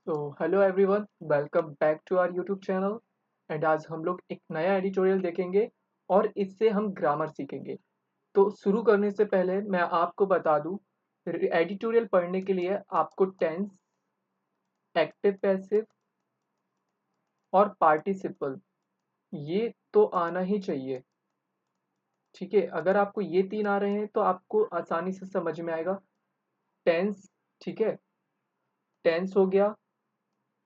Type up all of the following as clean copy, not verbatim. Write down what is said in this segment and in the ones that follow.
तो hello everyone, welcome back to our YouTube channel. And आज हम लोग एक नया एडिटोरियल देखेंगे और इससे हम ग्रामर सीखेंगे। तो शुरू करने से पहले मैं आपको बता दूं, एडिटोरियल पढ़ने के लिए आपको टेंस, एक्टिव पैसिव और पार्टिसिपल ये तो आना ही चाहिए। ठीक है, अगर आपको ये तीन आ रहे हैं तो आपको आसानी से समझ में आएगा। टेंस, ठीक है, टेंस हो गया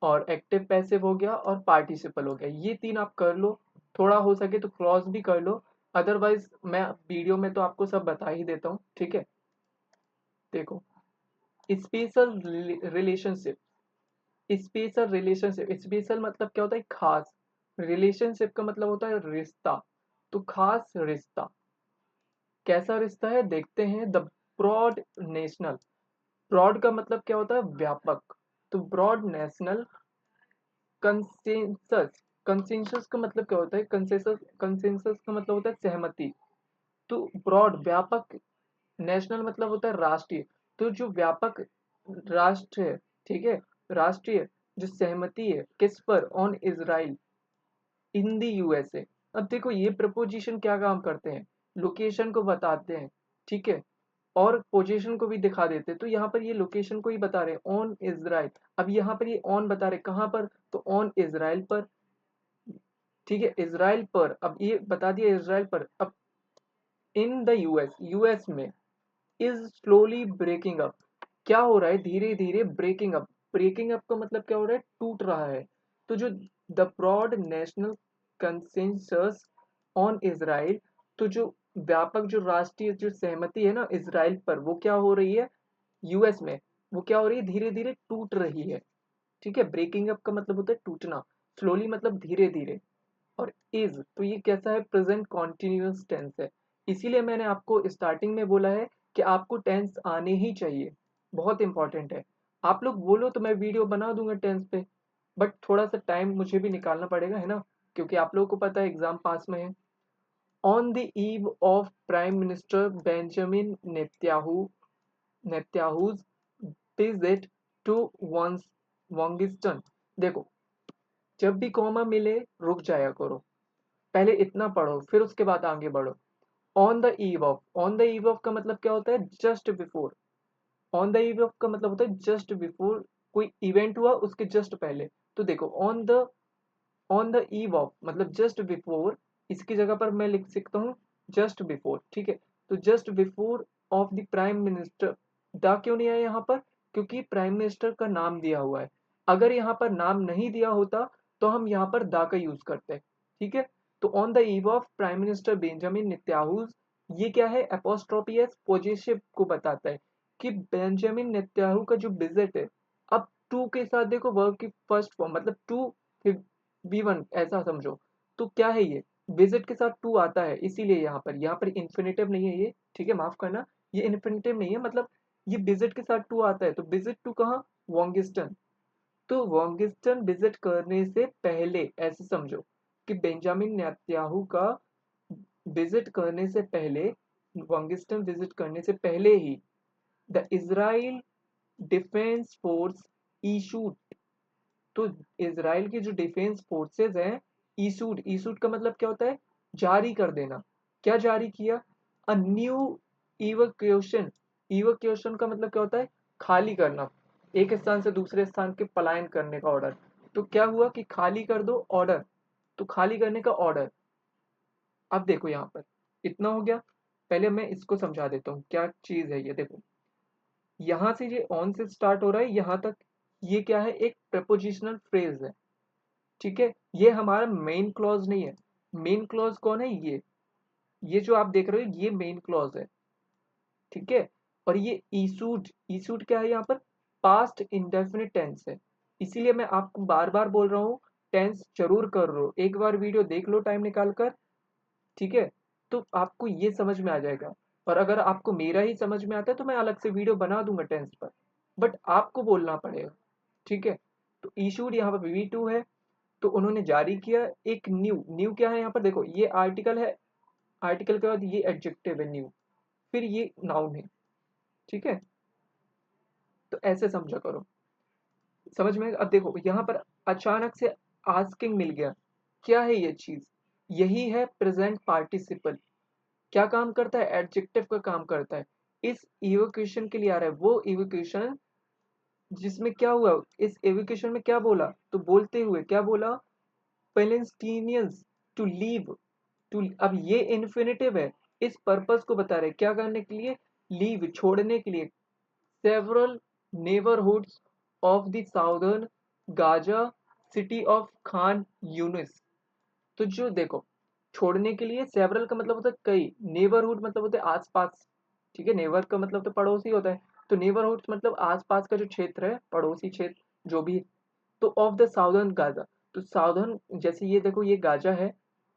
और एक्टिव पैसिव हो गया और पार्टिसिपल हो गया। ये तीन आप कर लो, थोड़ा हो सके तो क्रॉस भी कर लो। अदरवाइज मैं वीडियो में तो आपको सब बता ही देता हूँ। ठीक है, देखो, special relationship. Special relationship, special मतलब क्या होता है? खास। रिलेशनशिप का मतलब होता है रिश्ता। तो खास रिश्ता कैसा रिश्ता है देखते हैं। The broad national. ब्रॉड का मतलब क्या होता है? व्यापक। तो ब्रॉड नेशनल कंसेंसस। कंसेंसस का मतलब क्या होता है? कंसेंसस का मतलब होता है सहमति। तो ब्रॉड व्यापक, नेशनल मतलब होता है राष्ट्रीय। तो जो व्यापक राष्ट्र है, ठीक है, राष्ट्रीय जो सहमति है किस पर? On Israel in the USA. अब देखो ये प्रपोजिशन क्या काम करते हैं? लोकेशन को बताते हैं, ठीक है, और पोजीशन को भी दिखा देते हैं। तो यहाँ पर ये लोकेशन को ही बता रहे हैं, ऑन इजराइल। अब यहाँ पर ये ऑन बता रहे कहाँ पर? तो ऑन इजराइल पर। ठीक है, इजराइल पर। अब ये बता दिया इजराइल पर। अब इन द यूएस, यूएस में इज स्लोली ब्रेकिंग अप। क्या हो रहा है? धीरे धीरे ब्रेकिंग अप। ब्रेकिंग अप का मतलब क्या हो रहा है? टूट रहा है। तो जो the broad national consensus on Israel, तो जो व्यापक जो राष्ट्रीय जो सहमति है ना इजराइल पर, वो क्या हो रही है? यूएस में वो क्या हो रही है? धीरे धीरे टूट रही है। ठीक है, ब्रेकिंग अप का मतलब होता है टूटना। स्लोली मतलब धीरे धीरे। और इज, तो ये कैसा है? प्रेजेंट कॉन्टिन्यूअस टेंस है। इसीलिए मैंने आपको स्टार्टिंग में बोला है कि आपको टेंस आने ही चाहिए। बहुत इंपॉर्टेंट है। आप लोग बोलो तो मैं वीडियो बना दूंगा टेंस पे, बट थोड़ा सा टाइम मुझे भी निकालना पड़ेगा, है ना, क्योंकि आप लोगों को पता है एग्जाम पास में है। On the eve of prime minister Benjamin Netanyahu's visit to Washington. देखो, जब भी कॉमा मिले रुक जाया करो, पहले इतना पढ़ो फिर उसके बाद आगे बढ़ो। On the eve of, on the eve of का मतलब क्या होता है? Just before. On the eve of का मतलब होता है जस्ट बिफोर, कोई इवेंट हुआ उसके जस्ट पहले। तो देखो, ऑन द ईव ऑफ मतलब जस्ट बिफोर। इसकी जगह पर मैं लिख सकता हूँ जस्ट बिफोर। ठीक है, तो just before of the prime minister. The क्यों नहीं है यहाँ पर? क्योंकि प्राइम मिनिस्टर का नाम दिया हुआ है। अगर यहाँ पर नाम नहीं दिया होता तो हम यहाँ पर द का यूज करते हैं। ठीक है, तो on the eve of prime minister Benjamin Netanyahu, ये क्या है? एपोस्ट्रोफी एस पोजेसिव को बताता है कि बेंजामिन नेतन्याहू का जो विजिट है। अब टू के साथ देखो, वर्ब की फर्स्ट फॉर्म मतलब टू, फिर V1 ऐसा समझो। तो क्या है ये? विजिट के साथ टू आता है, इसीलिए यहाँ पर इन्फिनेटिव नहीं है ये। ठीक है, माफ करना, ये इन्फिनेटिव नहीं है, मतलब ये विजिट के साथ टू आता है। तो विजिट टू कहाँ? वांगिस्टन। तो वांगिस्टन विजिट करने से पहले ऐसे समझो कि बेंजामिन नेतन्याहू का विजिट करने से पहले, वांगिस्टन विजिट करने से पहले ही the Israel defence force issued. तो इजराइल की जो डिफेंस फोर्सेस हैं, ईसूड, ईसूड का मतलब क्या होता है? जारी कर देना। क्या जारी किया? A new इवक्यूएशन। इवक्यूएशन का मतलब क्या होता है? खाली करना, एक स्थान से दूसरे स्थान के पलायन करने का ऑर्डर। तो क्या हुआ कि खाली कर दो ऑर्डर, तो खाली करने का ऑर्डर। अब देखो यहाँ पर इतना हो गया। पहले मैं इसको समझा देता हूँ क्या चीज है ये। देखो, यहाँ से ये ऑन से स्टार्ट हो रहा है यहाँ तक, ये क्या है? एक प्रपोजिशनल फ्रेज है। ठीक है, ये हमारा मेन क्लॉज नहीं है। मेन क्लॉज कौन है? ये जो आप देख रहे हो ये मेन क्लॉज है। ठीक है, और ये ईसूड, ईसूड क्या है यहाँ पर? पास्ट इंडेफिनिट टेंस है। इसीलिए मैं आपको बार बार बोल रहा हूँ, टेंस जरूर कर लो, एक बार वीडियो देख लो टाइम निकाल कर। ठीक है, तो आपको ये समझ में आ जाएगा। और अगर आपको मेरा ही समझ में आता है तो मैं अलग से वीडियो बना दूंगा टेंस पर, बट आपको बोलना पड़ेगा। ठीक है, तो इशूड यहाँ पर V2 है। तो उन्होंने जारी किया एक न्यू, न्यू क्या है यहाँ पर? देखो, ये आर्टिकल है, आर्टिकल के बाद ये एडजेक्टिव है न्यू, फिर ये नाउन है। ठीक है, तो ऐसे समझा करो। समझ में? अब देखो यहाँ पर अचानक से आस्किंग मिल गया, क्या है ये चीज? यही है प्रेजेंट पार्टिसिपल। क्या काम करता है? एडजेक्टिव का काम करता है। इस इवोकेशन के लिए आ रहा है, वो इवोकेशन जिसमें क्या हुआ, इस एविकेशन में क्या बोला, तो बोलते हुए क्या बोला, पैलेस्टीनियंस टू लीव, टू, अब ये इन्फिनिटिव है, इस पर्पस को बता रहे हैं, क्या करने के लिए, लीव छोड़ने के लिए, several neighbourhoods of the southern Gaza city of Khan Younis. तो जो देखो, छोड़ने के लिए, सेवरल का मतलब होता है कई, नेबरहुड मतलब होता है आसपास, ठीक है, नेबर का मतलब तो पड़ोसी होता है, तो नेबरहुड मतलब आसपास का जो क्षेत्र है, पड़ोसी क्षेत्र जो भी, तो ऑफ द साउदर्न गाजा, तो साउदर्न, जैसे ये देखो ये गाजा है,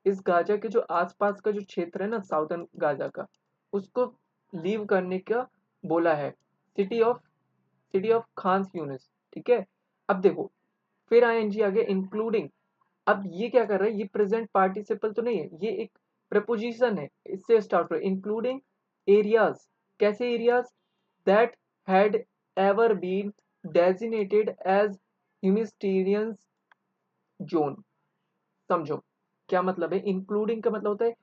इस गाजा के जो आसपास का जो क्षेत्र है ना साउदर्न गाजा का, उसको लीव करने का बोला है, सिटी ऑफ खान यूनिस, ठीक है। अब देखो फिर आईएनजी आ गया इंक्लूडिंग। अब ये क्या कर रहा है, ये प्रेजेंट पार्टिसिपल तो नहीं है, ये एक प्रपोजिशन है, इससे स्टार्ट हो, इंक्लूडिंग एरियाज, कैसे areas, that had ever been designated as humanitarian zone. समझो क्या मतलब है, इंक्लूडिंग का मतलब होता है,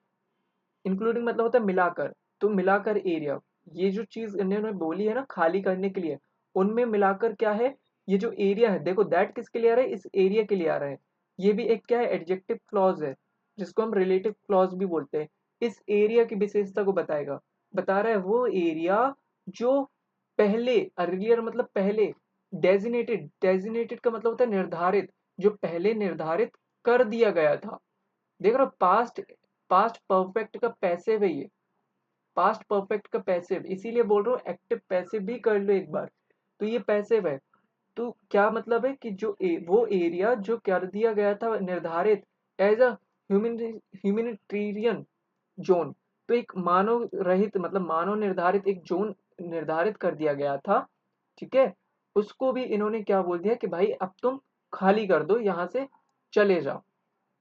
इंक्लूडिंग मतलब होता है मिलाकर, तो मिलाकर एरिया, ये जो चीज इन्होंने बोली है ना खाली करने के लिए, उनमें मिलाकर क्या है, ये जो एरिया है, देखो दैट किसके लिए आ रहा है, इस एरिया के लिए आ रहा है, ये भी एक क्या है, एडजेक्टिव क्लॉज है, जिसको हम रिलेटिव क्लॉज भी बोलते हैं, इस एरिया की विशेषता को बताएगा, बता रहा है वो एरिया जो पहले, अर्लियर मतलब पहले, डेजिनेटेड का मतलब होता है निर्धारित, जो पहले निर्धारित कर दिया गया था, देख रहे हो, पास्ट, पास्ट परफेक्ट का पैसिव है ये, पास्ट परफेक्ट का पैसिव, इसीलिए बोल रहा हूँ एक्टिव पैसिव भी कर लो एक बार, तो ये पैसिव है, तो क्या मतलब है कि जो वो एरिया जो कर दिया गया था निर्धारित एज अ ह्यूमैनिटेरियन जोन, तो एक मानव रहित मतलब मानव निर्धारित एक जोन निर्धारित कर दिया गया था, ठीक है, उसको भी इन्होंने क्या बोल दिया कि भाई अब तुम खाली कर दो, यहाँ से चले जाओ,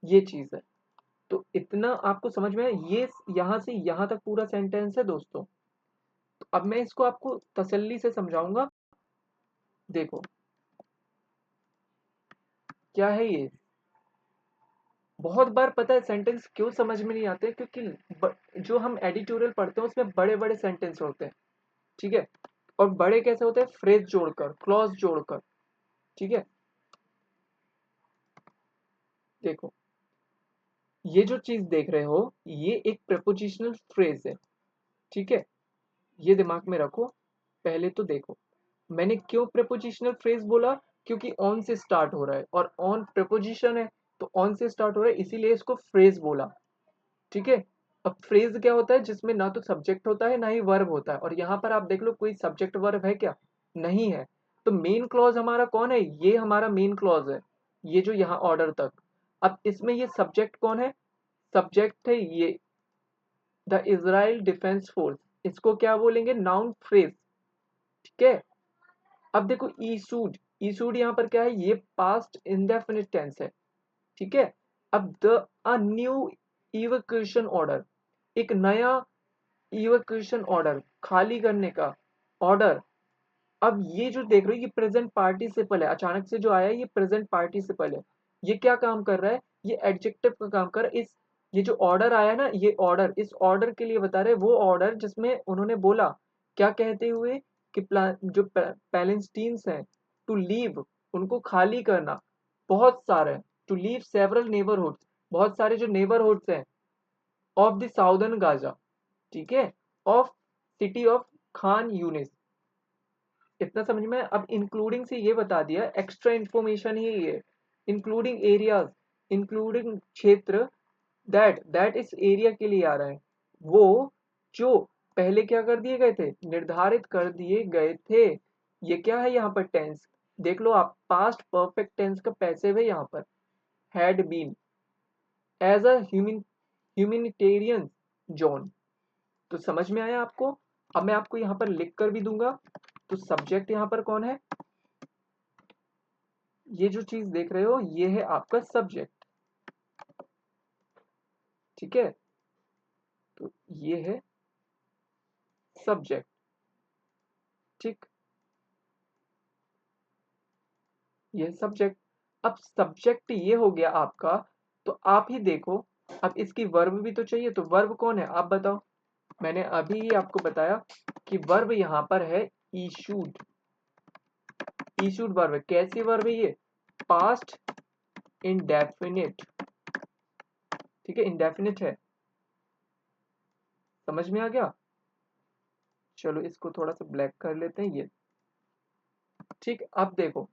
ये चीज है। तो इतना आपको समझ में आया, ये यहाँ से यहाँ तक पूरा सेंटेंस है दोस्तों। तो अब मैं इसको आपको तसल्ली से समझाऊंगा, देखो क्या है ये, बहुत बार पता है सेंटेंस क्यों समझ में नहीं आते, क्योंकि जो हम एडिटोरियल पढ़ते हैं उसमें बड़े बड़े सेंटेंस होते हैं, ठीक है, और बड़े कैसे होते हैं, फ्रेज जोड़कर, क्लॉज जोड़कर, ठीक है। देखो ये जो चीज देख रहे हो, ये एक प्रपोजिशनल फ्रेज है, ठीक है, ये दिमाग में रखो। पहले तो देखो मैंने क्यों प्रपोजिशनल फ्रेज बोला, क्योंकि ऑन से स्टार्ट हो रहा है, और ऑन प्रपोजिशन है, तो ऑन से स्टार्ट हो रहा है, इसीलिए इसको फ्रेज बोला, ठीक है। अब फ्रेज क्या होता है, जिसमें ना तो सब्जेक्ट होता है ना ही वर्ब होता है, और यहाँ पर आप देख लो कोई सब्जेक्ट वर्ब है क्या, नहीं है, तो मेन क्लॉज हमारा कौन है, ये हमारा मेन क्लॉज है, ये जो यहाँ ऑर्डर तक। अब इसमें ये सब्जेक्ट कौन है, सब्जेक्ट है ये द इजराइल डिफेंस फोर्स, इसको क्या बोलेंगे, नाउन फ्रेज, ठीक है। अब देखो ईसूड, ईसूड यहाँ पर क्या है, ये पास्ट इंडेफिनिट टेंस है, ठीक है। अब the a new evacuation order, एक नया इवैक्यूएशन ऑर्डर, खाली करने का ऑर्डर। अब ये जो देख रहे हो ये प्रेजेंट पार्टिसिपल है, अचानक से जो आया है ये प्रेजेंट पार्टिसिपल है, ये क्या काम कर रहा है, ये एडजेक्टिव का काम कर रहा है, इस ये जो ऑर्डर आया ना, ये ऑर्डर, इस ऑर्डर के लिए बता रहे वो ऑर्डर जिसमें उन्होंने बोला, क्या कहते हुए कि जो पैलेस्टीन्स हैं, टू लीव, उनको खाली करना, बहुत सारे, टू लीव सेवरल नेबरहुड्स, बहुत सारे जो नेबरहुड्स हैं, ऑफ द साउदर्न गाजा, ठीक है, of city of Khan Younis, इतना समझ में। अब इंक्लूडिंग से ये बता दिया, एक्स्ट्रा इंफॉर्मेशन ही ये, इंक्लूडिंग एरियाज, इंक्लूडिंग क्षेत्र, दैट इस एरिया के लिए आ रहा है, वो जो पहले क्या कर दिए गए थे, निर्धारित कर दिए गए थे, ये क्या है यहाँ पर टेंस, देख लो आप, पास्ट परफेक्ट टेंस का पैसिव है यहाँ पर, had been as a humanitarian zone. तो समझ में आया आपको। अब मैं आपको यहाँ पर लिख कर भी दूंगा, तो सब्जेक्ट यहाँ पर कौन है, ये जो चीज देख रहे हो ये है आपका सब्जेक्ट, ठीक है, तो ये है सब्जेक्ट, ठीक। ये सब्जेक्ट। अब सब्जेक्ट ये हो गया आपका, तो आप ही देखो, अब इसकी वर्ब भी तो चाहिए, तो वर्ब कौन है आप बताओ। मैंने अभी ही आपको बताया कि वर्ब यहाँ पर है इशूड। इशूड वर्ब है। कैसी वर्ब है ये? Past indefinite. ठीक है, इंडेफिनिट है। समझ में आ गया? चलो इसको थोड़ा सा ब्लैक कर लेते हैं ये। ठीक, अब देखो,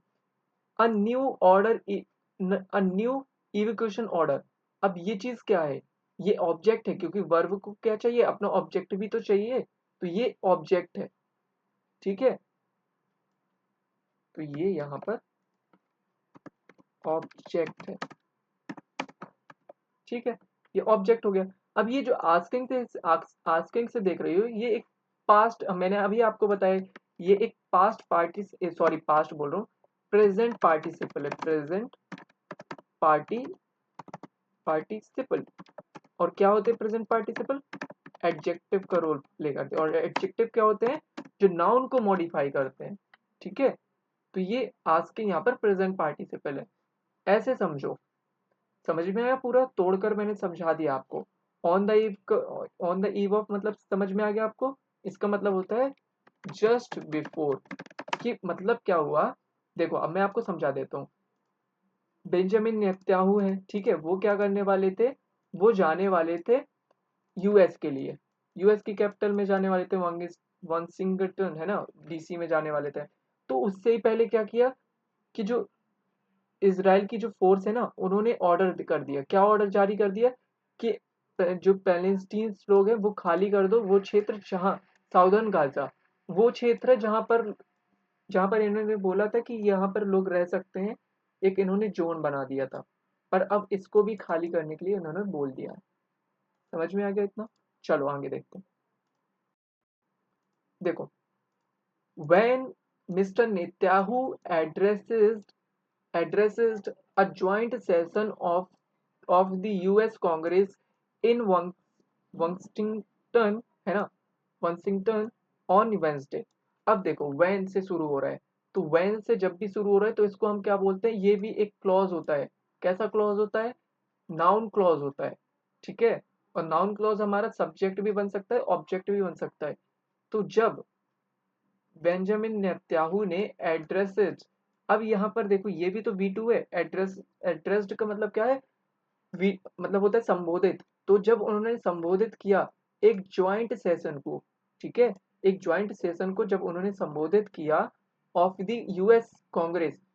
a new order, a new evacuation order. अब ये चीज क्या है? ये ऑब्जेक्ट है, क्योंकि वर्ब को क्या चाहिए? अपना ऑब्जेक्ट भी तो चाहिए, तो ये ऑब्जेक्ट है। ठीक है, तो ये यहाँ पर ऑब्जेक्ट है। ठीक है, ये ऑब्जेक्ट हो गया। अब ये जो आस्किंग से देख रही हो, ये एक पास्ट, मैंने अभी आपको बताया, ये एक पास्ट पार्टी, सॉरी पास्ट बोल रहा हूँ, प्रेजेंट पार्टिसिपल है। Present party participle. और क्या होते हैं प्रेजेंट पार्टिसिपल? एडजेक्टिव का रोल प्ले करते हैं। और एडजेक्टिव क्या होते हैं? जो नाउन को मॉडिफाई करते हैं। ठीक है, तो ये आस्किंग यहाँ पर प्रेजेंट पार्टिसिपल है। ऐसे समझो। समझ में आया? पूरा तोड़कर मैंने समझा दिया आपको। On the ewe, on the eve of मतलब समझ में आ गया आपको? इसका मतलब होता है जस्ट बिफोर। कि मतलब क्या हुआ? देखो अब मैं आपको समझा देता हूँ। बेंजामिन नेतन्याहू है, ठीक है, वो क्या करने वाले थे? वो जाने वाले थे यूएस के लिए। यूएस की कैपिटल में जाने वाले थे, वाशिंगटन है ना, डीसी में जाने वाले थे। तो उससे ही पहले क्या किया कि जो इजराइल की जो फोर्स है ना, उन्होंने ऑर्डर कर दिया। क्या ऑर्डर जारी कर दिया? कि जो पैलेस्टीन लोग हैं वो खाली कर दो वो क्षेत्र, जहाँ साउदर्न गाजा, वो क्षेत्र है जहाँ पर इन्होंने बोला था कि यहाँ पर लोग रह सकते हैं। एक इन्होंने जोन बना दिया था, पर अब इसको भी खाली करने के लिए इन्होंने बोल दिया है। समझ में आ गया इतना? चलो आगे देखते हैं। देखो, when Mr. Netanyahu addresses a joint session of the US Congress in Washington, है ना, Washington on Wednesday। अब देखो when से शुरू हो रहा है, तो when से जब भी शुरू हो रहा है तो इसको हम क्या बोलते हैं? ये भी एक क्लॉज होता है। कैसा क्लॉज होता है? नाउन क्लॉज होता है। ठीक है, और नाउन क्लॉज हमारा सब्जेक्ट भी बन सकता है, ऑब्जेक्ट भी बन सकता है। तो जब बेंजामिन नेतन्याहू ने एड्रेसेड, अब यहाँ पर देखो ये भी तो V2 है। एड्रेस्ड का मतलब क्या है? मतलब होता है संबोधित। तो जब उन्होंने संबोधित किया एक ज्वाइंट सेशन को, ठीक है, एक ज्वाइंट सेशन को जब उन्होंने संबोधित किया ऑफ द यूएस कांग्रेस,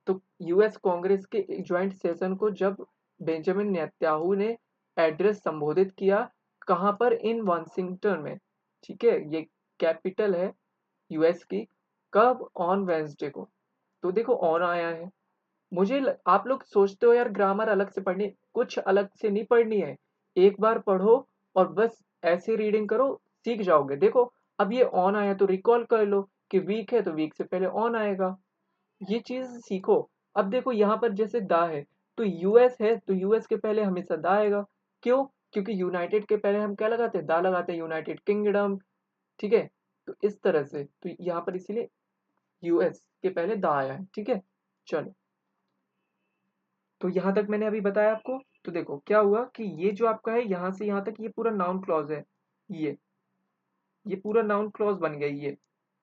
तो यूएस कांग्रेस के ज्वाइंट सेशन को जब बेंजामिन नेतन्याहू ने एड्रेस संबोधित किया, कहाँ पर? इन वाशिंगटन में। ठीक है, ये कैपिटल है यूएस की। कब? ऑन वेंसडे को। तो देखो ऑन आया है। आप लोग सोचते हो यार ग्रामर अलग से पढ़नी, कुछ अलग से नहीं पढ़नी है। एक बार पढ़ो और बस ऐसे रीडिंग करो, सीख जाओगे। देखो अब ये ऑन आया तो रिकॉल कर लो कि वीक है तो वीक से पहले ऑन आएगा। ये चीज सीखो। अब देखो यहाँ पर जैसे दा है, तो यूएस है तो यूएस के पहले हमेशा दा आएगा। क्यों? क्योंकि यूनाइटेड के पहले हम क्या लगाते हैं? दा लगाते हैं, यूनाइटेड किंगडम। ठीक है, तो इस तरह से तो यहाँ पर इसीलिए यूएस के पहले दा आया है। ठीक है, चलो, तो यहाँ तक मैंने अभी बताया आपको। तो देखो क्या हुआ कि ये जो आपका है यहाँ से यहाँ तक, ये पूरा नाउन क्लॉज है। ये ये पूरा नाउन क्लॉज बन गया ये।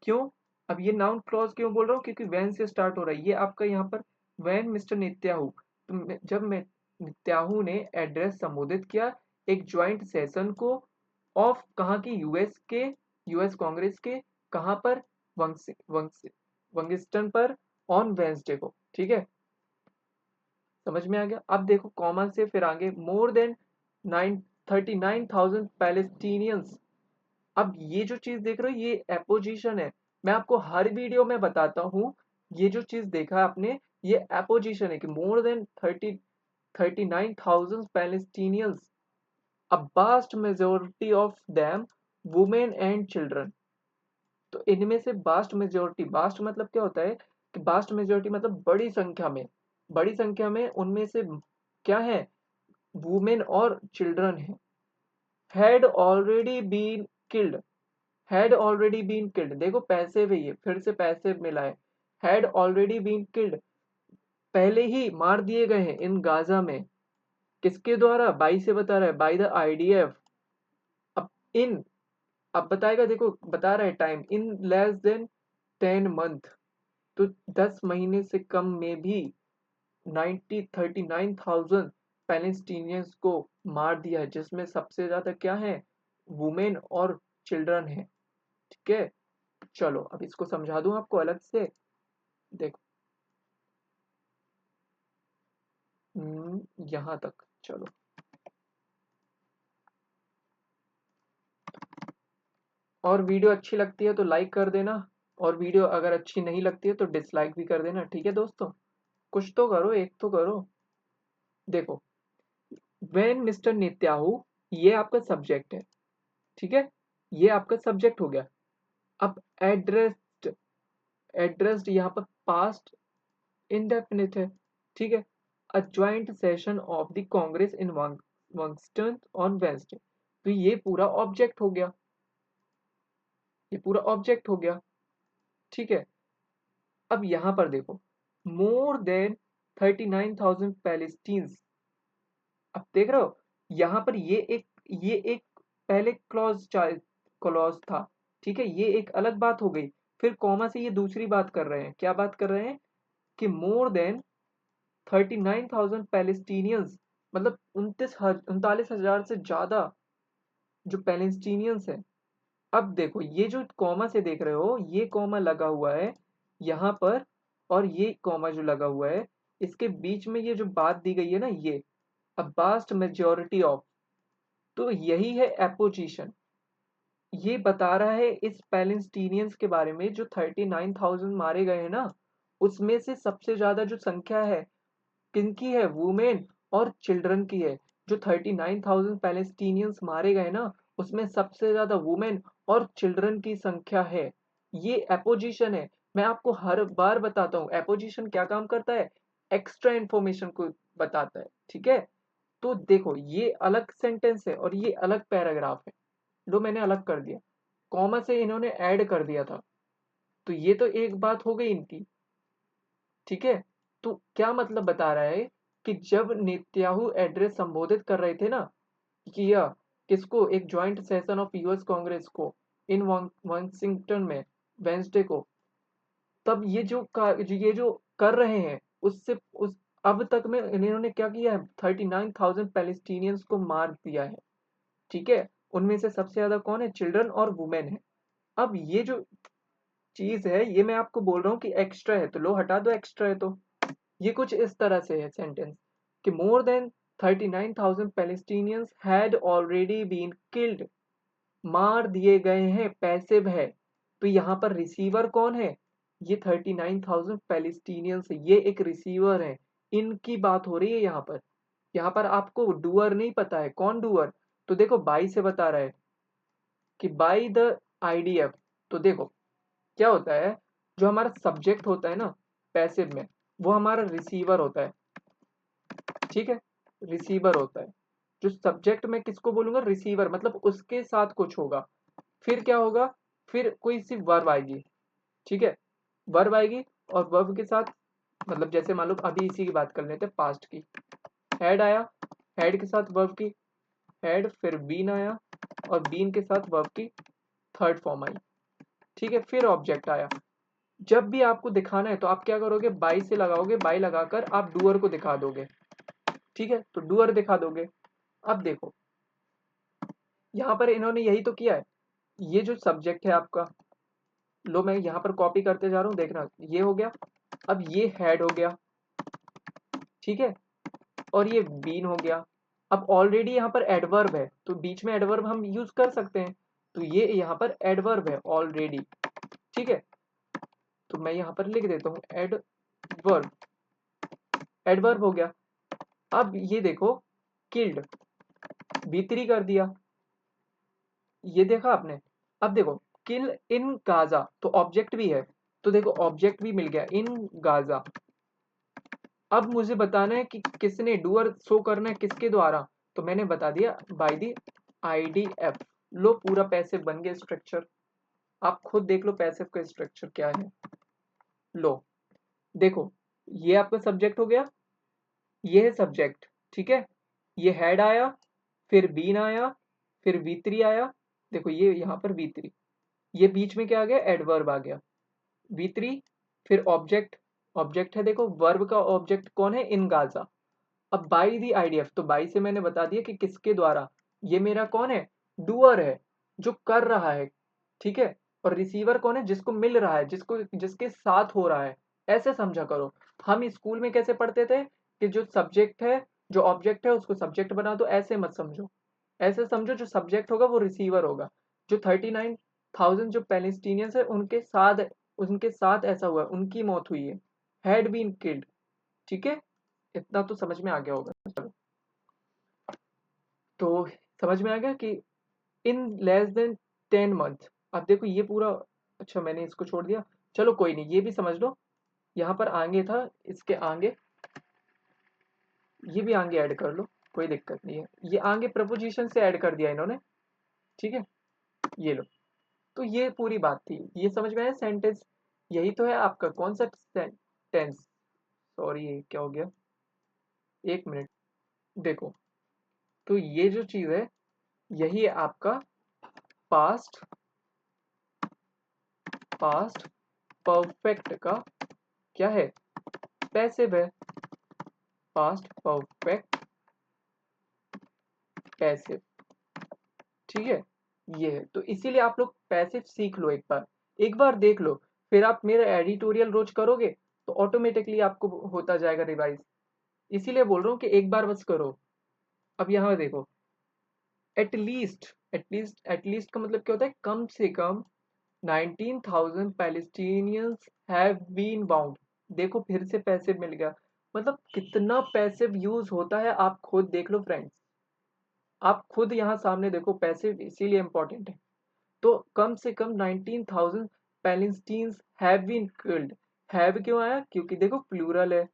क्यों? अब ये नाउन क्लॉज क्यों बोल रहा हूँ? क्योंकि वैन से स्टार्ट हो रहा है ये आपका यहाँ पर। वैन मिस्टर नित्याहू, तो जब मैं नित्याहू ने एड्रेस संबोधित किया एक ज्वाइंट सेशन को ऑफ, कहाँ की? यूएस के, यूएस कांग्रेस के, कहाँ पर? वंगिस्टन पर, ऑन वेंसडे को। ठीक है, समझ में आ गया? अब देखो कॉमा से फिर आगे, मोर देन 39,000 पैलेस्टीनियंस। अब ये जो चीज देख रहे हो ये एपोजिशन है। मैं आपको हर वीडियो में बताता हूँ, ये जो चीज देखा है आपने, ये एपोजिशन है कि more than 39,000 Palestinians, a vast majority of them women and children. तो इनमें से वास्ट मेजोरिटी, वास्ट मतलब क्या होता है कि वास्ट मेजोरिटी मतलब बड़ी संख्या में, बड़ी संख्या में उनमें से क्या है? वुमेन और चिल्ड्रन है। Had already been killed, had already been killed. देखो पैसे भी है, फिर से पैसे मिला है। हैड ऑलरेडी बीन किल्ड पहले ही मार दिए गए हैं इन गाजा में। किसके द्वारा? बाई से बता रहा है, बाई द आईडीएफ। अब इन अब बताएगा, देखो बता रहा है time, in less than 10 month, तो 10 महीने से कम में भी 39,000 पैलेस्टीनियंस को मार दिया है, जिसमें सबसे ज्यादा क्या है? वुमेन और चिल्ड्रन है। ठीक है, चलो अब इसको समझा दूं आपको अलग से। देखो यहाँ तक चलो। और वीडियो अच्छी लगती है तो लाइक कर देना, और वीडियो अगर अच्छी नहीं लगती है तो डिसलाइक भी कर देना। ठीक है दोस्तों, कुछ तो करो, एक तो करो। देखो, व्हेन मिस्टर नेत्याहू, ये आपका सब्जेक्ट है। ठीक है, ये आपका सब्जेक्ट हो गया। अब एड्रेस्ड, एड्रेस्ड यहाँ पर पास्ट इंडेफिनिट है। ठीक है, a joint session of the Congress in Washington on Wednesday, तो ये पूरा ऑब्जेक्ट हो गया, ये पूरा ऑब्जेक्ट हो गया। ठीक है, अब यहां पर देखो, मोर देन 39,000 पैलेस्टीन्स। अब देख रहे हो, यहां पर ये एक पहले क्लॉज था। ठीक है, ये एक अलग बात हो गई। फिर कॉमा से ये दूसरी बात कर रहे हैं। क्या बात कर रहे हैं? कि मोर देन 39,000 पैलेस्टीनियंस, मतलब 39,000 से ज्यादा जो पैलेस्टीनियंस है। अब देखो, ये जो कॉमा से देख रहे हो, ये कॉमा लगा हुआ है यहाँ पर, और ये कॉमा जो लगा हुआ है, इसके बीच में ये जो बात दी गई है ना, ये अ वास्ट मेजोरिटी ऑफ, तो यही है एपोजिशन। ये बता रहा है इस पैलेस्टीनियंस के बारे में, जो 39,000 मारे गए हैं ना, उसमें से सबसे ज्यादा जो संख्या है किनकी है? वुमेन और चिल्ड्रन की है। जो 39,000 पैलेस्टीनियंस मारे गए ना, उसमें सबसे ज्यादा वुमेन और चिल्ड्रन की संख्या है। ये एपोजिशन है। मैं आपको हर बार बताता हूँ, एपोजिशन क्या काम करता है? एक्स्ट्रा इंफॉर्मेशन को बताता है। ठीक है, तो देखो, ये अलग सेंटेंस है और ये अलग पैराग्राफ है। लो, मैंने अलग कर दिया, कॉमा से इन्होंने ऐड कर दिया था, तो ये तो एक बात हो गई इनकी। ठीक है, तो क्या मतलब बता रहा है कि जब नेतन्याहू एड्रेस संबोधित कर रहे थे ना, किया किसको? एक joint session of US Congress को इन वाशिंगटन में वेंसडे को, तब ये जो कर रहे हैं, उससे उस अब तक में इन्होंने क्या किया है? 39,000 पैलेस्टीनियंस को मार दिया है। ठीक है, उनमें से सबसे ज्यादा कौन है? चिल्ड्रन और वुमेन है। अब ये जो चीज है, ये मैं आपको बोल रहा हूँ कि एक्स्ट्रा है, तो लो हटा दो एक्स्ट्रा है तो। ये कुछ इस तरह से है सेंटेंस कि more than 39,000 Palestinians had already been killed, मार दिए गए हैं, पैसिव है। तो यहाँ पर रिसीवर कौन है? ये 39,000 पैलेस्टीनियंस है, ये एक रिसीवर है। इनकी बात हो रही है यहाँ पर। यहाँ पर आपको डूअर नहीं पता है, कौन डूअर? तो देखो, बाई से बता रहा है कि बाई द आईडीएफ। तो देखो क्या होता है, जो हमारा सब्जेक्ट होता है ना पैसिव में, वो हमारा रिसीवर होता है। ठीक है, रिसीवर होता है। जो सब्जेक्ट में किसको बोलूंगा? रिसीवर, मतलब उसके साथ कुछ होगा। फिर क्या होगा? फिर कोई सी वर्ब आएगी। ठीक है, वर्ब आएगी, और वर्ब के साथ, मतलब जैसे मान लो अभी इसी की बात कर लेते हैं, पास्ट की। हेड आया, हेड के साथ वर्ब की हेड, फिर बीन आया, और बीन के साथ वर्ब की थर्ड फॉर्म आई। ठीक है, फिर ऑब्जेक्ट आया। जब भी आपको दिखाना है तो आप क्या करोगे? बाई से लगाओगे, बाई लगाकर आप डूअर को दिखा दोगे। ठीक है, तो डूअर दिखा दोगे। अब देखो, यहाँ पर इन्होंने यही तो किया है। ये जो सब्जेक्ट है आपका, लो मैं यहाँ पर कॉपी करते जा रहा हूँ, देखना, ये हो गया। अब ये हेड हो गया। ठीक है, और ये बीन हो गया। अब ऑलरेडी यहाँ पर एडवर्ब है, तो बीच में एडवर्ब हम यूज कर सकते हैं, तो ये यहाँ पर एडवर्ब है ऑलरेडी। ठीक है, तो मैं यहाँ पर लिख देता हूँ एडवर्ब, एडवर्ब हो गया। अब ये देखो, किल्ड, भीतरी कर दिया, ये देखा आपने। अब देखो, किल इन गाजा, तो ऑब्जेक्ट भी है, तो देखो ऑब्जेक्ट भी मिल गया इन गाजा। अब मुझे बताना है कि किसने डूअर शो करना है, किसके द्वारा, तो मैंने बता दिया बाय द आईडीएफ। लो, पूरा पैसिव बन गया स्ट्रक्चर। आप खुद देख लो पैसिव का स्ट्रक्चर क्या है। लो देखो, ये आपका सब्जेक्ट हो गया, ये है सब्जेक्ट, ठीक है। ये हेड आया, फिर बीन आया, फिर वी3 आया। देखो ये यहाँ पर वी3, ये बीच में क्या आ गया, एडवर्ब आ गया। वी3, फिर ऑब्जेक्ट, ऑब्जेक्ट है देखो, वर्ब का ऑब्जेक्ट कौन है, इन गाजा। अब बाई दी आईडीएफ, तो बाई से मैंने बता दिया कि किसके द्वारा, ये मेरा कौन है, डूअर है, जो कर रहा है, ठीक है। और रिसीवर कौन है, जिसको मिल रहा है, जिसको जिसके साथ हो रहा है। ऐसे समझा करो। हम स्कूल में कैसे पढ़ते थे कि जो सब्जेक्ट है, जो ऑब्जेक्ट है उसको सब्जेक्ट बना दो, ऐसे मत समझो। ऐसे समझो जो सब्जेक्ट होगा वो रिसीवर होगा। जो 39,000 जो पैलेस्टीनियंस है उनके साथ ऐसा हुआ, उनकी मौत हुई है, हैड बीन किल्ड, ठीक है। इतना तो समझ में आ गया होगा। चलो, तो समझ में आ गया कि इन लेस देन 10 मंथ। अब देखो ये पूरा, अच्छा मैंने इसको छोड़ दिया, चलो कोई नहीं, ये भी समझ लो। यहाँ पर आगे था, इसके आगे ये भी आगे ऐड कर लो, कोई दिक्कत नहीं है। ये आगे प्रपोजिशन से ऐड कर दिया इन्होंने, ठीक है। ये लो, तो ये पूरी बात थी, ये समझ में आया सेंटेंस। यही तो है आपका कौन सा टेंस, सॉरी ये क्या हो गया, एक मिनट। देखो, तो ये जो चीज है, यही है आपका पास्ट, पास्ट परफेक्ट का क्या है, पैसिव है। पास्ट परफेक्ट पैसिव, ठीक है। ये है, तो इसीलिए आप लोग पैसिव सीख लो, एक बार देख लो, फिर आप मेरा एडिटोरियल रोज करोगे तो ऑटोमेटिकली आपको होता जाएगा रिवाइज। इसीलिए बोल रहा हूँ कि एक बार बस करो। अब यहाँ देखो, एटलीस्ट, एटलीस्ट का मतलब क्या होता है, कम से कम 19,000 पैलेस्टीनियंस हैव बीन बाउंड। देखो फिर से पैसिव मिल गया, मतलब कितना पैसिव यूज होता है, आप खुद देख लो फ्रेंड्स। आप खुद यहाँ सामने देखो, पैसिव इसीलिए इंपॉर्टेंट है। तो कम से कम 19,000 Palestine's have been killed. Have क्यों आया, क्योंकि देखो प्लूरल है,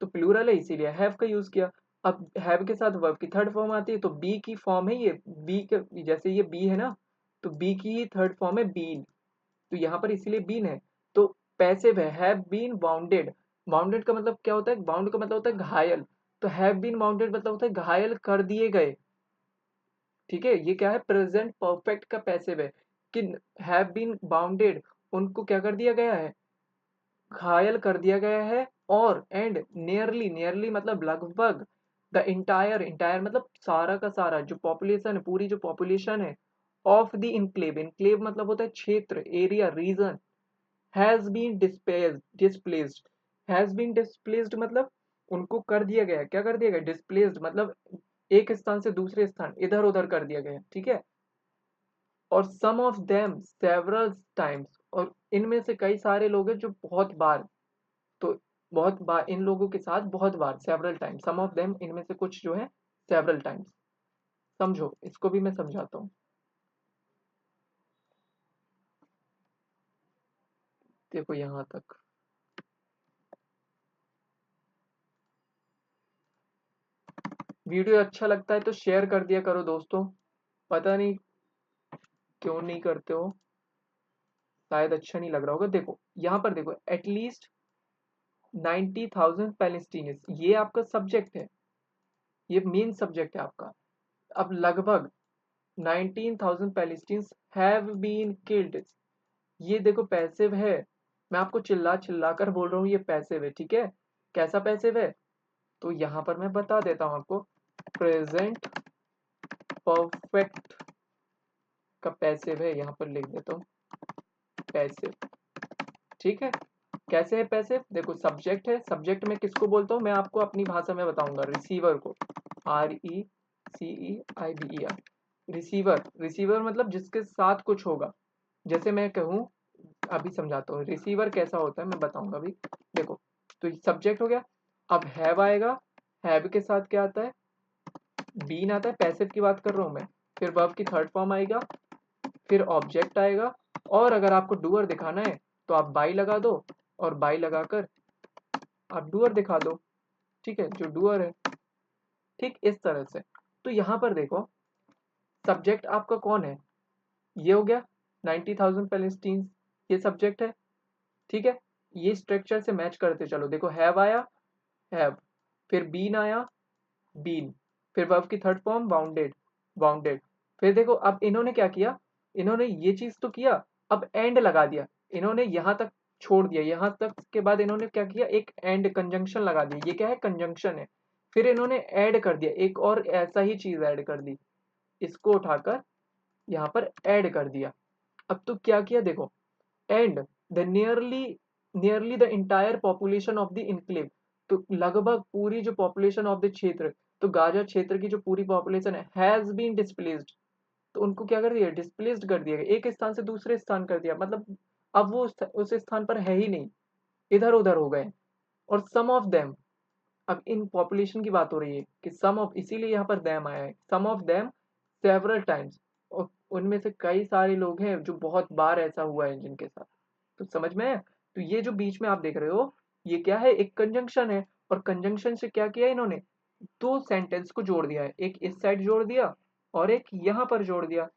तो प्लूरल है इसीलिए हैव का यूज किया। अब हैव के साथ वर्ब की थर्ड फॉर्म आती है, तो बी की फॉर्म है ये, बी के जैसे ये बी है ना, तो बी की ही थर्ड फॉर्म है बीन, तो यहाँ पर इसीलिए बीन है। तो पैसिव है, हैव बीन बाउंडेड। बाउंडेड का मतलब क्या होता है, बाउंड का मतलब होता है घायल, तो हैव बीन बाउंडेड मतलब होता है घायल कर दिए गए, ठीक है। ये क्या है, प्रेजेंट परफेक्ट का पैसिव है कि हैव बीन बाउंडेड, उनको क्या कर दिया गया है, घायल कर दिया गया है। और एंड नियरली, नियरली मतलब लगभग, द इंटायर, इंटायर मतलब सारा का सारा, जो पॉपुलेशन है, पूरी जो पॉपुलेशन है, ऑफ द इनक्लेव, इनक्लेव मतलब होता है क्षेत्र, area, region, has been displaced. Has been displaced मतलब उनको कर दिया गया, क्या कर दिया गया, डिस्प्लेस्ड मतलब एक स्थान से दूसरे स्थान इधर उधर कर दिया गया, ठीक है। और सम ऑफ देम सेवरल टाइम्स, और इनमें से कई सारे लोग हैं जो बहुत बार, तो बहुत बार इन लोगों के साथ, बहुत बार, several times, some of them इनमें से कुछ जो है सेवरल टाइम्स। समझो, इसको भी मैं समझाता हूँ। देखो यहाँ तक, वीडियो अच्छा लगता है तो शेयर कर दिया करो दोस्तों, पता नहीं क्यों नहीं करते हो, शायद अच्छा नहीं लग रहा होगा। देखो यहाँ पर देखो, एटलीस्ट 90,000 पैलेस्टीनियंस, ये आपका सब्जेक्ट है, ये मेन सब्जेक्ट है आपका। अब लगभग 19,000 पैलेस्टीनियंस हैव बीन किल्ड, ये देखो पैसिव है। मैं आपको चिल्ला चिल्ला कर बोल रहा हूँ ये पैसिव है, ठीक है। कैसा पैसिव है, तो यहाँ पर मैं बता देता हूँ आपको, प्रेजेंट परफेक्ट का पैसिव है, यहाँ पर लिख देता हूँ पैसिव, ठीक है। कैसे है पैसिव, देखो सब्जेक्ट है, सब्जेक्ट में किसको बोलता हूँ, मैं आपको अपनी भाषा में बताऊंगा, रिसीवर को, RECEIVER, रिसीवर, रिसीवर मतलब जिसके साथ कुछ होगा। जैसे मैं कहूँ, अभी समझाता हूँ रिसीवर कैसा होता है, मैं बताऊंगा अभी। देखो, तो सब्जेक्ट हो गया, अब हैव आएगा, हैव के साथ क्या आता है, बीन आता है, पैसिव की बात कर रहा हूँ मैं। फिर वर्ब की थर्ड फॉर्म आएगा, फिर ऑब्जेक्ट आएगा, और अगर आपको डूअर दिखाना है तो आप बाई लगा दो, और बाई लगाकर आप डूअर दिखा दो, ठीक है, जो डूअर है, ठीक इस तरह से। तो यहाँ पर देखो, सब्जेक्ट आपका कौन है, ये हो गया 90,000 पैलेस्टीन, ये सब्जेक्ट है, ठीक है। ये स्ट्रक्चर से मैच करते चलो। देखो हैव आया, हैव, फिर बीन आया, बीन, फिर वर्ब की थर्ड फॉर्म बाउंडेड, बाउंडेड। फिर देखो अब इन्होंने क्या किया, इन्होंने ये चीज तो किया, अब एंड लगा दिया, इन्होंने यहां तक छोड़ दिया, यहां तक के बाद इन्होंने क्या किया, एक एंड कंजंक्शन लगा दिया। ये क्या है, कंजंक्शन है। फिर इन्होंने ऐड कर दिया, एक और ऐसा ही चीज ऐड कर दी, इसको उठाकर यहाँ पर ऐड कर दिया। अब तो क्या किया देखो, and the nearly the entire population of the enclave, तो लगभग पूरी जो पॉपुलेशन ऑफ द क्षेत्र, तो गाजा क्षेत्र की जो पूरी पॉपुलेशन है, हैज बीन डिस्प्लेस्ड, तो उनको क्या कर दिया, डिस्प्लेस्ड कर दिया गया, एक स्थान से दूसरे स्थान कर दिया, मतलब अब वो उस स्थान पर है ही नहीं, इधर उधर हो गए। और सम ऑफ देम, अब इन पॉपुलेशन की बात हो रही है कि सम ऑफ, इसीलिए यहाँ पर देम आया है, सम ऑफ देम सेवरल टाइम्स, और उनमें से कई सारे लोग हैं जो बहुत बार ऐसा हुआ है जिनके साथ। तो समझ में है, तो ये जो बीच में आप देख रहे हो, ये क्या है, एक कंजंक्शन है, और कंजंक्शन से क्या किया इन्होंने, दो सेंटेंस को जोड़ दिया है, एक इस साइड जोड़ दिया और एक यहाँ पर जोड़ दिया।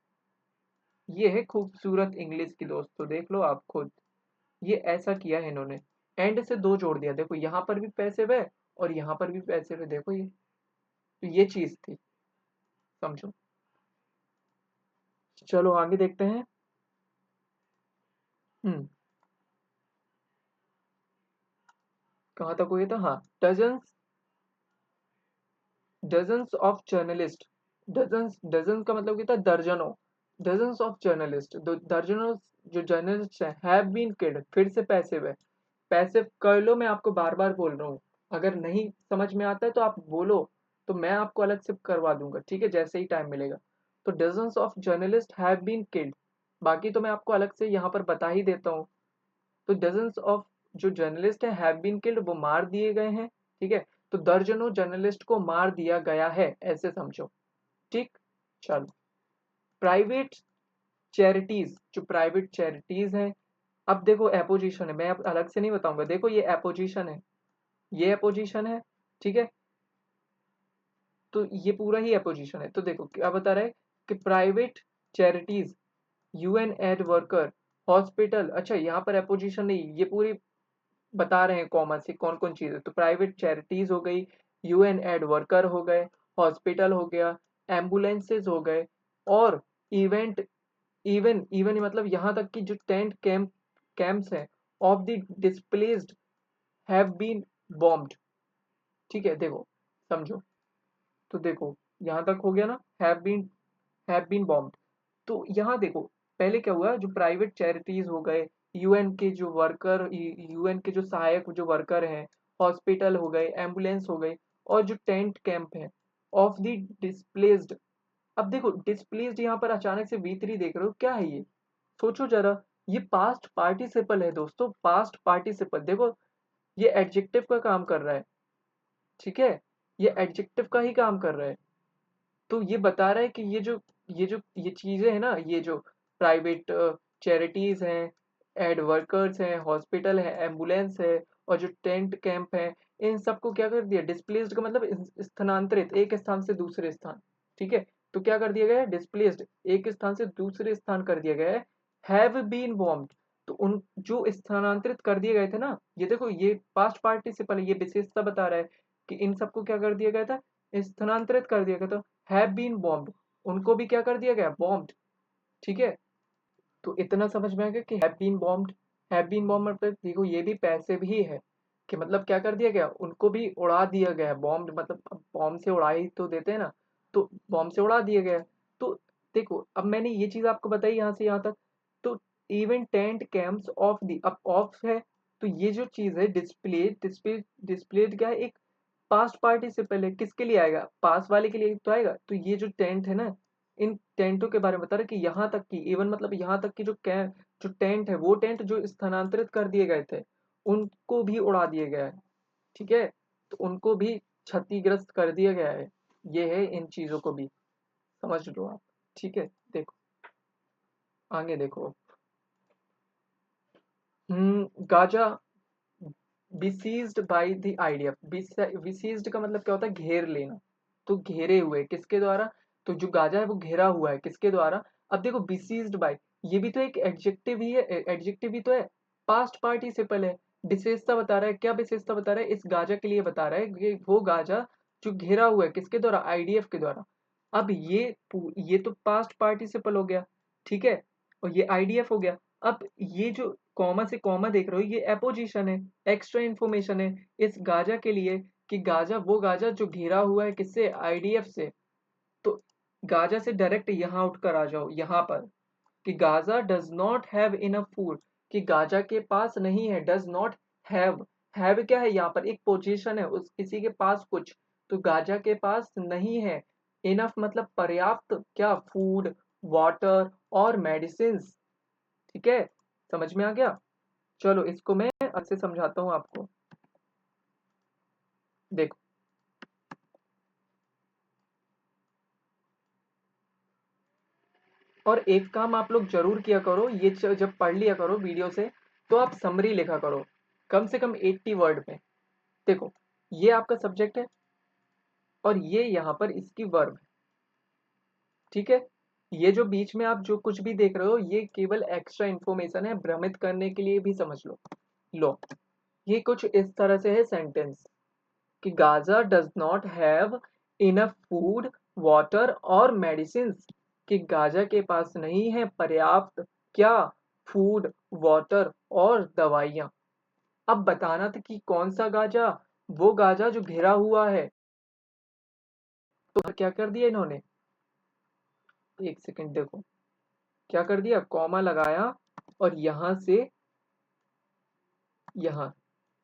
ये है खूबसूरत इंग्लिश की दोस्तों, देख लो आप खुद, ये ऐसा किया है इन्होंने, एंड से दो जोड़ दिया, देखो यहाँ पर भी पैसे वे और यहाँ पर भी पैसे वे, देखो ये, तो ये चीज थी, समझो। चलो आगे देखते हैं। हम्म, कहाँ तक हुए था, हाँ, dozens, dozens of journalist, dozens, dozens का मतलब क्या था, दर्जनों, डजन्स ऑफ जर्नलिस्ट, दर्जनों जो जर्नलिस्ट हैं, हैव बीन किल्ड, फिर से पैसिव है, पैसिव कर लो, मैं आपको बार बार बोल रहा हूँ, अगर नहीं समझ में आता है तो आप बोलो, तो मैं आपको अलग से करवा दूंगा, ठीक है, जैसे ही टाइम मिलेगा। तो dozens of journalist have been killed, बाकी तो मैं आपको अलग से यहाँ पर बता ही देता हूँ। तो डजन्स ऑफ जो जर्नलिस्ट है, हैव बीन किल्ड, वो मार दिए गए हैं, ठीक है, तो दर्जनों जर्नलिस्ट को मार दिया गया है, ऐसे समझो, ठीक। चलो, प्राइवेट चैरिटीज, जो प्राइवेट चैरिटीज हैं, अब देखो एपोजिशन है, मैं अब अलग से नहीं बताऊंगा, देखो ये एपोजिशन है, ये अपोजिशन है, ठीक है, तो ये पूरा ही अपोजिशन है। तो देखो क्या बता रहा है कि private charities, UN aid worker, hospital, अच्छा यहाँ पर अपोजिशन नहीं, ये पूरी बता रहे हैं कॉमन से कौन कौन चीज है, तो प्राइवेट चैरिटीज हो गई, यूएन एड वर्कर हो गए, हॉस्पिटल हो गया, एम्बुलेंसेज हो गए, और इवेंट, इवन इवन मतलब यहाँ तक कि जो टेंट कैंप्स हैं of the displaced have been bombed, ठीक है, देखो समझो, तो देखो यहाँ तक हो गया ना, हैव बीन बॉम्ब्ड। तो यहाँ देखो पहले क्या हुआ, जो प्राइवेट चैरिटीज हो गए, यूएन के जो वर्कर, यूएन के जो सहायक जो वर्कर हैं, हॉस्पिटल हो गए, एम्बुलेंस हो गई, और जो टेंट कैंप है ऑफ द डिस्प्लेस्ड। अब देखो डिस्प्लेस्ड यहाँ पर अचानक से V3 देख रहे हो, क्या है ये, सोचो जरा, ये पास्ट पार्टिसिपल है दोस्तों, पास्ट पार्टिसिपल, देखो ये एडजेक्टिव का काम कर रहा है, ठीक है, ये एडजेक्टिव का ही काम कर रहा है। तो ये बता रहा है कि ये चीजें हैं ना, ये जो प्राइवेट चैरिटीज हैं, एड वर्कर्स हैं, हॉस्पिटल है, एम्बुलेंस है, और जो टेंट कैंप है, इन सबको क्या कर दिया, डिस्प्लेस्ड का मतलब स्थानांतरित, एक स्थान से दूसरे स्थान, ठीक है, तो क्या कर दिया गया है, डिस्प्लेस्ड, एक स्थान से दूसरे स्थान कर दिया गया है, हैव बीन बॉम्ब्ड, तो उन जो स्थानांतरित कर दिए गए थे ना, ये देखो ये पास्ट पार्टिसिपल है, ये विशेषता बता रहा है कि इन सबको क्या कर दिया गया था, स्थानांतरित कर दिया गया था, हैव बीन बॉम्ब्ड, उनको भी क्या कर दिया गया, बॉम्ब्ड, ठीक है। तो इतना समझ में आ गया कि have been bombed, have been bomb मतलब देखो ये भी पैसे भी है, कि मतलब क्या कर दिया गया, उनको भी उड़ा दिया गया, बॉम्ब मतलब बॉम्ब से उड़ा ही तो देते हैं ना, तो बॉम्ब से उड़ा दिया गया। तो देखो अब मैंने ये चीज आपको बताई यहाँ से यहाँ तक, तो even tent camps of the, अब ऑफ है, तो ये जो चीज है डिस्प्ले, डिस्प्लेड क्या है, एक पास्ट पार्टिसिपल है, किसके लिए आएगा, पास वाले के लिए तो आएगा, तो ये जो टेंट है ना, इन टेंटों के बारे में बता रहे कि यहाँ तक की, इवन मतलब यहाँ तक की जो जो टेंट है, वो टेंट जो स्थानांतरित कर दिए गए थे, उनको भी उड़ा दिया गया है, ठीक है, तो उनको भी क्षतिग्रस्त कर दिया गया है, ये है इन चीजों को भी समझ लो आप, ठीक है। देखो आगे देखो, Gaza besieged by the idea, besieged का मतलब क्या होता है, घेर लेना, तो घेरे हुए किसके द्वारा, तो जो गाजा है वो घेरा हुआ है किसके द्वारा। अब देखो besieged by, ये भी तो एक एडजेक्टिव ही है, एडजेक्टिव ही तो है, पास्ट पार्टिसिपल है, विशेषता बता रहा है, क्या विशेषता बता रहा है, इस गांजा के लिए बता रहा है कि वो गांजा जो घिरा हुआ है किसके द्वारा, आईडीएफ के द्वारा। अब ये तो पास्ट पार्टिसिपल हो गया, ठीक है, और ये आईडीएफ हो गया। अब ये जो कॉमा से कॉमा देख रहे हो ये एपोजिशन है, एक्स्ट्रा इन्फॉर्मेशन है इस गांजा के लिए, कि गांजा वो गांजा जो घिरा हुआ है किससे, आईडीएफ से। तो गाजा से डायरेक्ट यहाँ उठ कर आ जाओ यहाँ पर, कि Gaza does not have enough food, कि गाजा के पास नहीं है, डज नॉट हैव क्या है यहाँ पर, एक पोजीशन है, उस किसी के पास कुछ, तो गाजा के पास नहीं है। इनफ मतलब पर्याप्त क्या, फूड, वाटर और मेडिसिन, ठीक है, समझ में आ गया। चलो इसको मैं अच्छे समझाता हूँ आपको, देखो। और एक काम आप लोग जरूर किया करो, ये जब पढ़ लिया करो वीडियो से, तो आप समरी लिखा करो, कम से कम 80 वर्ड में। देखो, ये आपका सब्जेक्ट है और ये यहाँ पर इसकी वर्ब है, ठीक है। ये जो बीच में आप जो कुछ भी देख रहे हो ये केवल एक्स्ट्रा इन्फॉर्मेशन है, भ्रमित करने के लिए भी समझ लो। लो, ये कुछ इस तरह से है सेंटेंस, कि Gaza does not have enough food, water और मेडिसिन, कि गाजा के पास नहीं है पर्याप्त क्या, फूड, वाटर और दवाइयाँ। अब बताना था कि कौन सा गाजा, वो गाजा जो घिरा हुआ है। तो क्या कर दिया इन्होंने, एक सेकंड देखो, क्या कर दिया, कॉमा लगाया और यहां से यहाँ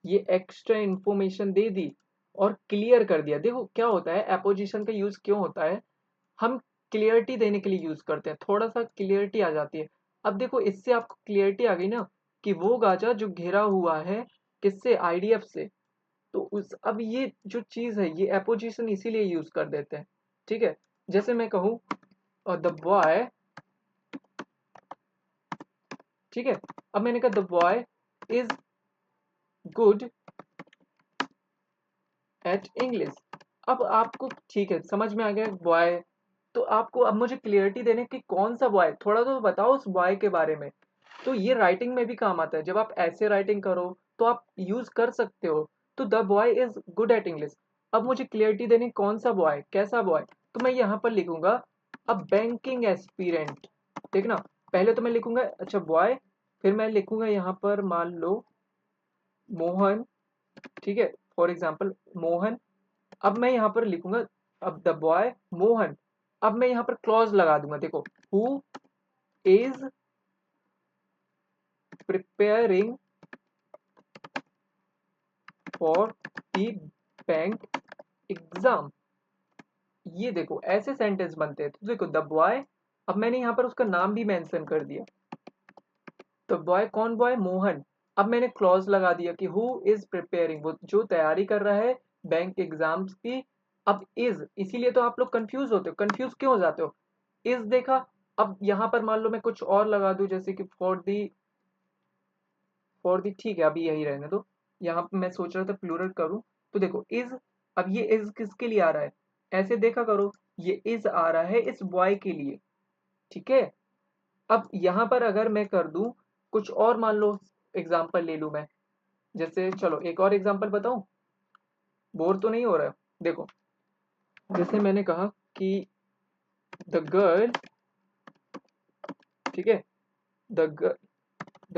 ये एक्स्ट्रा इंफॉर्मेशन दे दी और क्लियर कर दिया। देखो क्या होता है, एपोजिशन का यूज क्यों होता है, हम क्लियरिटी देने के लिए यूज करते हैं, थोड़ा सा क्लियरिटी आ जाती है। अब देखो इससे आपको क्लियरिटी आ गई ना, कि वो गाजा जो घिरा हुआ है किससे, आईडीएफ से। तो उस अब ये जो चीज है ये एपोजिशन इसीलिए यूज कर देते हैं, ठीक है। जैसे मैं कहूँ द बॉय, ठीक है, अब मैंने कहा the boy is good at English. अब आपको ठीक है समझ में आ गया बॉय, तो आपको अब मुझे क्लियरिटी देने की कौन सा बॉय, थोड़ा तो बताओ उस बॉय के बारे में। तो ये राइटिंग में भी काम आता है, जब आप ऐसे राइटिंग करो तो आप यूज कर सकते हो। तो the boy is good at English, अब मुझे क्लियरिटी देने कौन सा बॉय, कैसा बॉय, तो मैं यहाँ पर लिखूंगा अ बैंकिंग एस्पिरेंट। देखना, पहले तो मैं लिखूंगा अच्छा बॉय, फिर मैं लिखूंगा यहाँ पर मान लो मोहन, ठीक है, फॉर एग्जाम्पल मोहन। अब मैं यहाँ पर लिखूंगा अब द बॉय मोहन, अब मैं यहाँ पर क्लॉज लगा दूंगा, देखो who is preparing for the bank exam. ये देखो ऐसे सेंटेंस बनते हैं। तो देखो द बॉय, अब मैंने यहाँ पर उसका नाम भी मेंशन कर दिया, द बॉय कौन बॉय, मोहन। अब मैंने क्लॉज लगा दिया कि हु इज प्रिपेयरिंग, वो जो तैयारी कर रहा है बैंक एग्जाम्स की। अब इज, इसीलिए तो आप लोग कंफ्यूज होते हो, कंफ्यूज क्यों हो जाते हो, इज देखा। अब यहाँ पर मान लो मैं कुछ और लगा दूं, जैसे कि फॉर दी ठीक है, अभी यही रहने दो। यहाँ पे मैं सोच रहा था प्लूरल करूं, तो देखो इज, अब ये इज किसके लिए आ रहा है, ऐसे देखा करो, ये इज आ रहा है इस बॉय के लिए, ठीक है। अब यहाँ पर अगर मैं कर दूं कुछ और, मान लो एग्जाम्पल ले लूं मैं, जैसे चलो एक और एग्जाम्पल बताऊं, बोर तो नहीं हो रहा है। देखो जैसे मैंने कहा कि द गर्ल, ठीक है, the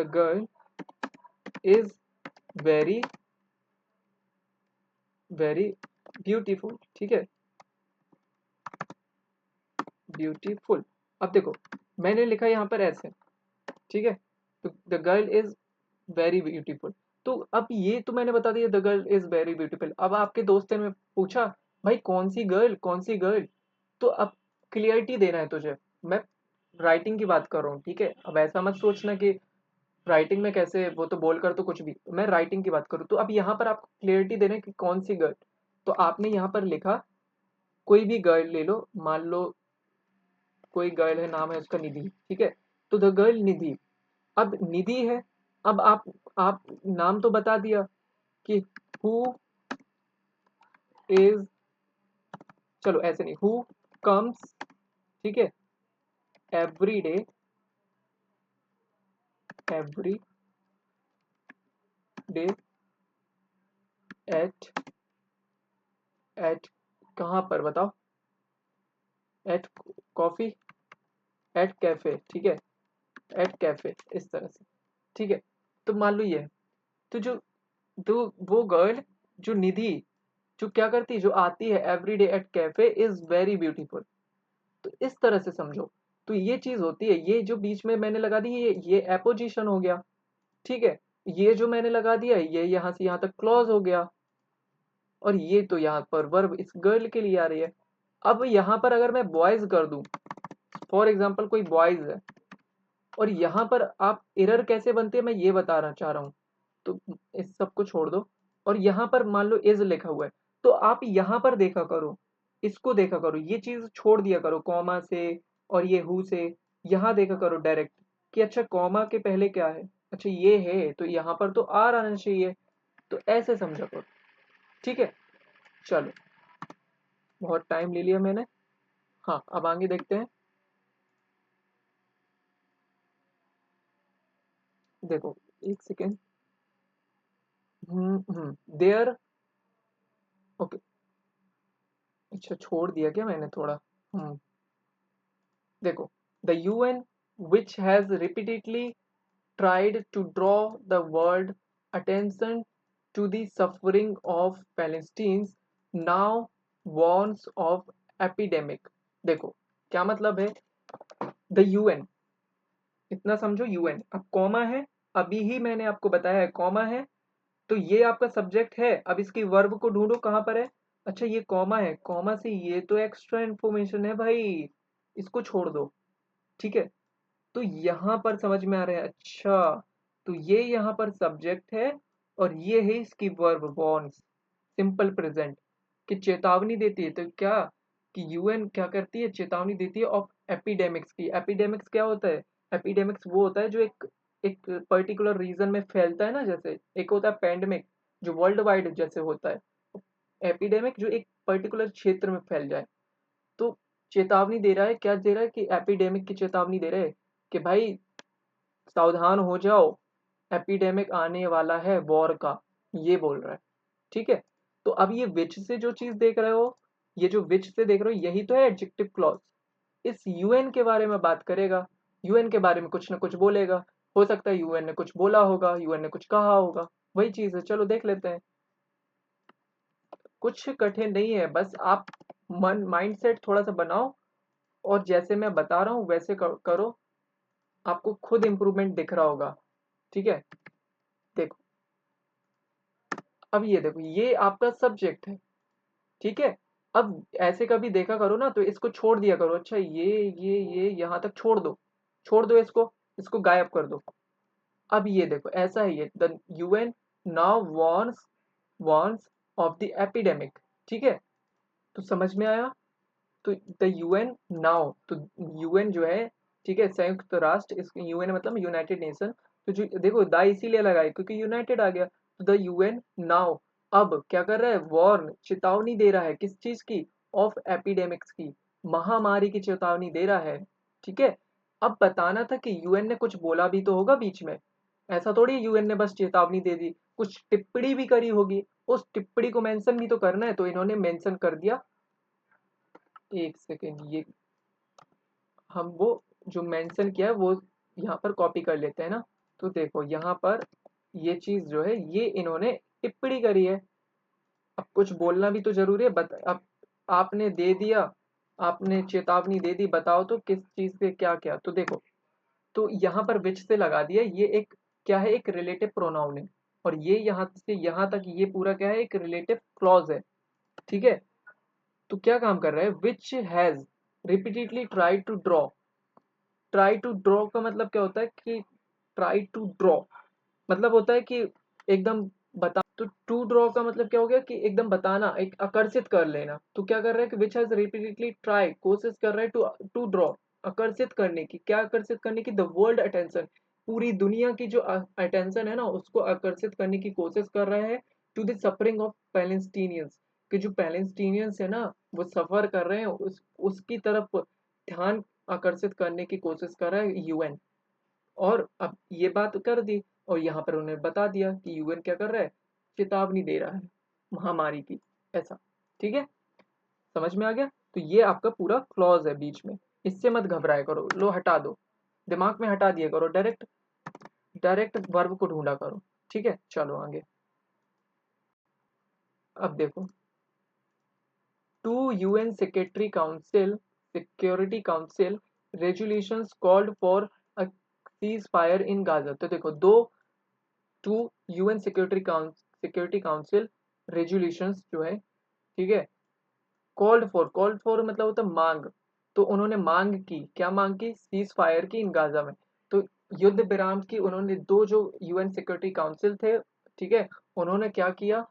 girl is very very beautiful, ठीक है, ब्यूटीफुल। अब देखो मैंने लिखा यहाँ पर ऐसे, ठीक है, तो the girl is very beautiful. तो अब ये तो मैंने बता दिया the girl is very beautiful. अब आपके दोस्त ने पूछा भाई कौन सी गर्ल, कौन सी गर्ल, तो अब क्लियरिटी देना है तुझे। मैं राइटिंग की बात कर रहा हूँ, ठीक है, अब ऐसा मत सोचना कि राइटिंग में कैसे, वो तो बोल कर तो कुछ भी, मैं राइटिंग की बात करूँ। तो अब यहाँ पर आपको क्लियरिटी देना है कि कौन सी गर्ल। तो आपने यहाँ पर लिखा कोई भी गर्ल ले लो, मान लो कोई गर्ल है, नाम है उसका निधि, ठीक है, तो द गर्ल निधि। अब निधि है, अब आप नाम तो बता दिया कि हु इज, चलो ऐसे नहीं, हु कम्स, ठीक है, every day, every day at at कहाँ पर बताओ, एट कॉफी, एट कैफे, ठीक है, एट कैफे इस तरह से, ठीक है। तो मान लो ये है। तो जो तो वो गर्ल जो निधि जो क्या करती है, जो आती है everyday at cafe is very beautiful. तो इस तरह से समझो। तो ये चीज होती है, ये जो बीच में मैंने लगा दी ये एपोजिशन हो गया, ठीक है। ये जो मैंने लगा दिया ये यहाँ से यहाँ तक क्लॉज हो गया, और ये तो यहाँ पर वर्ब इस गर्ल के लिए आ रही है। अब यहाँ पर अगर मैं बॉयज कर दूं, फॉर एग्जाम्पल कोई बॉयज है, और यहाँ पर आप एरर कैसे बनते हैं मैं ये बताना चाह रहा हूँ। तो इस सब को छोड़ दो, और यहाँ पर मान लो इज लिखा हुआ है, तो आप यहाँ पर देखा करो, इसको देखा करो, ये चीज छोड़ दिया करो कॉमा से और ये हु से, यहाँ देखा करो डायरेक्ट कि अच्छा कॉमा के पहले क्या है, अच्छा ये है तो यहाँ पर तो आर आना चाहिए, तो ऐसे समझा करो, ठीक है। चलो, बहुत टाइम ले लिया मैंने। हाँ, अब आगे देखते हैं। देखो, एक सेकेंड। देयर, ओके, अच्छा छोड़ दिया क्या मैंने थोड़ा। हम्म देखो, the UN which has repeatedly tried to draw the world attention to the suffering of Palestinians now warns of epidemic। देखो क्या मतलब है, द यूएन, इतना समझो, यूएन अब कॉमा है, अभी ही मैंने आपको बताया है कॉमा है, तो ये आपका सब्जेक्ट है। अब इसकी वर्ब को ढूंढो कहाँ पर है, अच्छा ये कॉमा है, कॉमा से ये तो एक्स्ट्रा इंफॉर्मेशन है भाई, इसको छोड़ दो, ठीक है। तो यहाँ पर समझ में आ रहा है, अच्छा तो ये यहाँ पर सब्जेक्ट है, और ये है इसकी वर्ब वॉर्न्स, सिंपल प्रेजेंट, कि चेतावनी देती है। तो क्या कि यूएन क्या करती है, चेतावनी देती है ऑफ एपिडेमिक्स की। एपिडेमिक्स क्या होता है, एपिडेमिक्स वो होता है जो एक एक पर्टिकुलर रीजन में फैलता है ना, जैसे एक होता है पेंडेमिक जो वर्ल्ड वाइड जैसे होता है, एपिडेमिक जो एक पर्टिकुलर क्षेत्र में फैल जाए। तो चेतावनी दे रहा है, क्या दे रहा है कि एपिडेमिक की चेतावनी दे रहे हैं कि भाई सावधान हो जाओ, एपिडेमिक आने वाला है वॉर का, ये बोल रहा है, ठीक है। तो अब ये विच से जो चीज देख रहे हो, ये जो विच से देख रहे हो यही तो है एडजेक्टिव क्लॉज। इस यूएन के बारे में बात करेगा, यूएन के बारे में कुछ ना कुछ बोलेगा, हो सकता है यूएन ने कुछ बोला होगा, यूएन ने कुछ कहा होगा, वही चीज है। चलो देख लेते हैं, कुछ कठिन नहीं है, बस आप मन माइंडसेट थोड़ा सा बनाओ, और जैसे मैं बता रहा हूँ वैसे करो, आपको खुद इंप्रूवमेंट दिख रहा होगा, ठीक है। देखो, अब ये देखो, ये आपका सब्जेक्ट है, ठीक है। अब ऐसे कभी देखा करो ना, तो इसको छोड़ दिया करो, अच्छा ये यहाँ तक छोड़ दो, छोड़ दो इसको, इसको गायब कर दो। अब ये देखो ऐसा है, ये the UN now warns of the epidemic, ठीक है। तो समझ में आया। तो द यूएन नाउ, तो यूएन जो है, ठीक है, संयुक्त राष्ट्र, इस यूएन मतलब यूनाइटेड नेशन। तो जो देखो द इसीलिए लगाए क्योंकि यूनाइटेड आ गया, तो द यूएन नाउ अब क्या कर रहा है, वॉर्न चेतावनी दे रहा है, किस चीज की, ऑफ एपिडेमिक्स की, महामारी की चेतावनी दे रहा है, ठीक है। अब बताना था कि यूएन ने कुछ बोला भी तो होगा बीच में, ऐसा थोड़ी यूएन ने बस चेतावनी दे दी, कुछ टिप्पणी भी करी होगी, उस टिप्पणी को मेंशन भी तो करना है, तो इन्होंने मेंशन कर दिया। एक सेकेंड, ये हम वो जो मेंशन किया है वो यहाँ पर कॉपी कर लेते हैं ना। तो देखो यहाँ पर ये चीज जो है ये इन्होंने टिप्पणी करी है, अब कुछ बोलना भी तो जरूरी है, अब आपने दे दिया, आपने चेतावनी दे दी, बताओ तो किस चीज से क्या क्या। तो देखो, तो यहाँ पर विच से लगा दिया, ये एक क्या है, एक रिलेटिव प्रोनाउन है, और ये यहाँ से यहाँ तक ये पूरा क्या है, एक रिलेटिव क्लॉज है, ठीक है। तो क्या काम कर रहा है, which has repeatedly try to draw, try to draw का मतलब क्या होता है कि ट्राई टू ड्रॉ मतलब होता है कि एकदम बता, तो टू ड्रॉ का मतलब क्या हो गया कि एकदम बताना, एक आकर्षित कर लेना। तो क्या कर रहा है कि विच हैज रिपीटेडली ट्राई, कोशिश कर रहा है टू टू ड्रॉ, आकर्षित करने की, क्या आकर्षित करने की, द वर्ल्ड अटेंशन, पूरी दुनिया की जो अटेंशन है ना उसको आकर्षित करने की कोशिश कर रहा है, to the suffering of Palestinians, कि जो पैलेस्टीनियंस है ना वो सफर कर रहे हैं, उसकी तरफ ध्यान आकर्षित करने की कोशिश कर रहा है यूएन। और अब ये बात कर दी, और यहाँ पर उन्होंने बता दिया कि यूएन क्या कर रहा है, चेतावनी दे रहा है महामारी की, ऐसा। ठीक है, समझ में आ गया। तो ये आपका पूरा क्लॉज है बीच में, इससे मत घबराया करो, लो हटा दो, दिमाग में हटा दिया करो, डायरेक्ट डायरेक्ट वर्ब को ढूंढा करो। ठीक है, चलो आगे। अब देखो, to UN security council resolutions called for a ceasefire in Gaza. तो देखो, दो two UN security council resolutions जो है, ठीक है, कॉल्ड फॉर मतलब होता है मांग। तो उन्होंने मांग की, क्या मांग की, सीज फायर की इन गाजा में। तो युद्ध विराम की उन्होंने, दो जो यूएन सिक्योरिटी काउंसिल थे, ठीक है, उन्होंने क्या किया,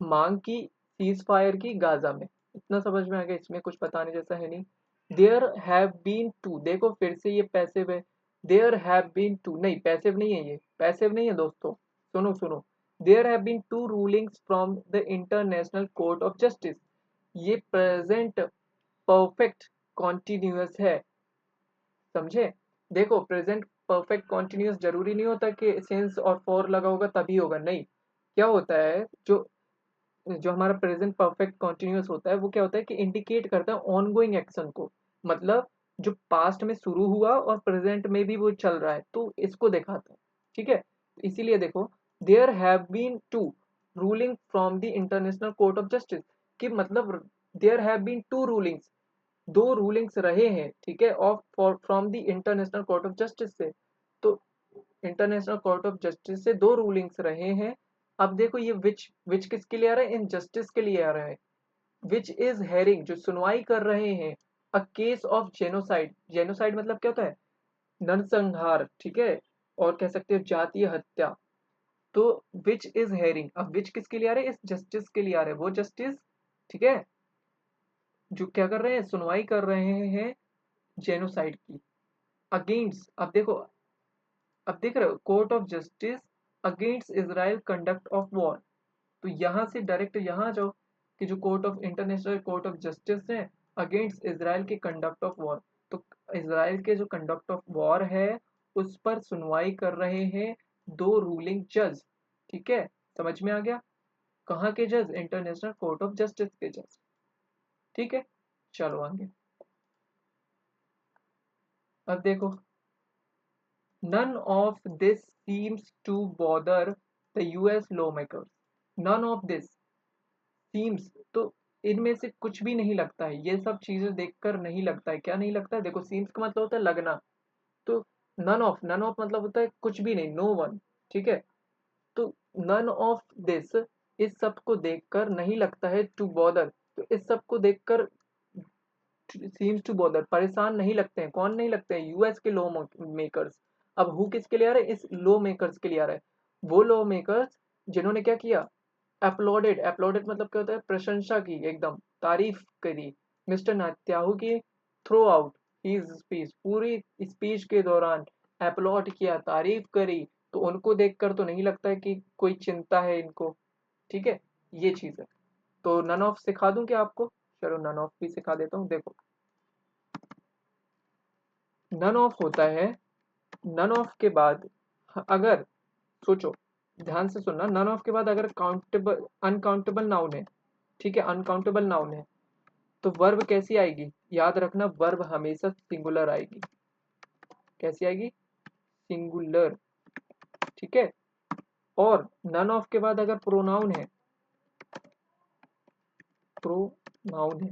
मांग की सीज फायर की गाजा में। इतना समझ में आ गया, इसमें कुछ बताने जैसा है नहीं। देयर हैव बीन टू, देखो फिर से ये पैसिव है, देयर हैव बीन टू, नहीं पैसिव नहीं है, ये पैसिव नहीं है दोस्तों, सुनो सुनो। There have been two rulings from the international court of justice, ये प्रेजेंट परफेक्ट कॉन्टिन्यूअस है, समझे। देखो, प्रेजेंट परफेक्ट कॉन्टिन्यूअस जरूरी नहीं होता कि सिंस और फॉर लगा होगा तभी होगा, नहीं। क्या होता है, जो जो हमारा प्रेजेंट परफेक्ट कॉन्टिन्यूअस होता है, वो क्या होता है कि इंडिकेट करता है ऑनगोइंग एक्शन को, मतलब जो पास्ट में शुरू हुआ और प्रेजेंट में भी वो चल रहा है, तो इसको दिखाता है। ठीक है, इसीलिए देखो, there have been two ruling from the international court of justice, कि मतलब there have been two rulings, दो रूलिंग्स रहे हैं, ठीक है, of from the international court of justice से। तो इंटरनेशनल कोर्ट ऑफ जस्टिस से दो रूलिंग्स रहे हैं। अब देखो, ये विच किसके लिए आ रहा है, इन जस्टिस के लिए आ रहा है। विच इज हेयरिंग, जो सुनवाई कर रहे हैं, a case of genocide, genocide मतलब क्या होता है, नरसंहार, ठीक है, और कह सकते हो जातीय हत्या। तो विच इज हेयरिंग, अब विच किसके लिए आ रहे हैं, इस जस्टिस के लिए आ रहे हैं, वो जस्टिस, ठीक है, जो क्या कर रहे हैं, सुनवाई कर रहे हैं जेनोसाइड की, अगेंस्ट। अब देखो, अब देख रहे हो, court of justice against Israel conduct of war. तो यहां से डायरेक्ट यहाँ जाओ, कि जो court of international court of justice है अगेंस्ट इजराइल के कंडक्ट ऑफ वॉर। तो इजराइल के जो कंडक्ट ऑफ वॉर है, उस पर सुनवाई कर रहे हैं दो रूलिंग जज। ठीक है, समझ में आ गया, कहाँ के जज, इंटरनेशनल कोर्ट ऑफ जस्टिस के जज। ठीक है, चलो आगे। अब देखो, none of this seems to bother the US lawmakers. None of this seems, तो इनमें से कुछ भी नहीं लगता है, ये सब चीजें देखकर नहीं लगता है, क्या नहीं लगता है, देखो seems का मतलब होता है लगना। तो none of मतलब होता है कुछ भी नहीं, no one। ठीक है, तो none of this, इस सब को देखकर नहीं लगता है, to bother, तो इस सब को देखकर सीम्स टू बॉदर, परेशान नहीं लगते हैं, कौन नहीं लगते हैं, यूएस के लॉ मेकर्स। अब हु किसके लिए आ रहा है, इस लॉ मेकर्स के लिए आ रहा है, वो लॉ मेकर्स जिन्होंने क्या किया, अपलोडेड, अपलोडेड मतलब क्या होता है, प्रशंसा की, एकदम तारीफ करी मिस्टर नेतन्याहू की, थ्रू आउट हिज स्पीच, पूरी स्पीच के दौरान अपलोड किया, तारीफ करी। तो उनको देखकर तो नहीं लगता है कि कोई चिंता है इनको। ठीक है, ये चीज है। तो नन ऑफ सिखा दूं क्या आपको, चलो नन ऑफ भी सिखा देता हूँ। देखो, नन ऑफ होता है, नन ऑफ के बाद अगर, सोचो, ध्यान से सुनना, नन ऑफ के बाद अगर काउंटेबल अनकाउंटेबल नाउन है, ठीक है, अनकाउंटेबल नाउन है, तो वर्ब कैसी आएगी, याद रखना, वर्ब हमेशा सिंगुलर आएगी। कैसी आएगी, सिंगुलर। ठीक है, और नन ऑफ के बाद अगर प्रोनाउन है, प्रोनाउन है,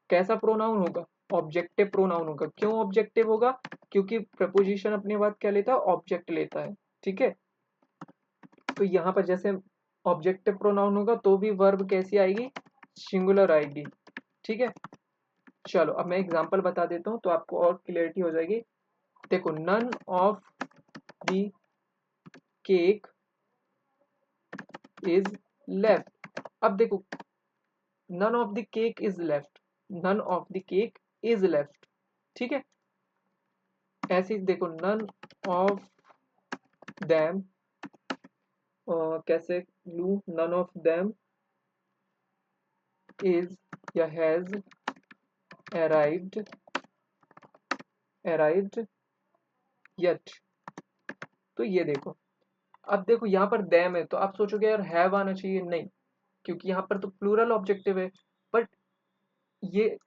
कैसा प्रोनाउन होगा, ऑब्जेक्टिव प्रोनाउन होगा। क्यों ऑब्जेक्टिव होगा, क्योंकि प्रपोजिशन अपने बाद क्या लेता है, ऑब्जेक्ट लेता है। ठीक है, तो यहाँ पर जैसे ऑब्जेक्टिव प्रोनाउन होगा तो भी वर्ब कैसी आएगी, सिंगुलर आएगी। ठीक है, चलो अब मैं एग्जांपल बता देता हूँ तो आपको और क्लियरिटी हो जाएगी। देखो, none of the cake is left. अब देखो, none of the cake is left, none of the cake is left. ठीक है, ऐसे ही देखो, नन ऑफ देम, कैसे लू, नन ऑफ देम इज या हैज अराइव्ड, अराइव्ड येट। तो ये देखो, अब देखो यहाँ पर देम है तो आप सोचोगे यार हैव आना चाहिए, नहीं, क्योंकि यहाँ पर तो प्लूरल ऑब्जेक्टिव है। बट ये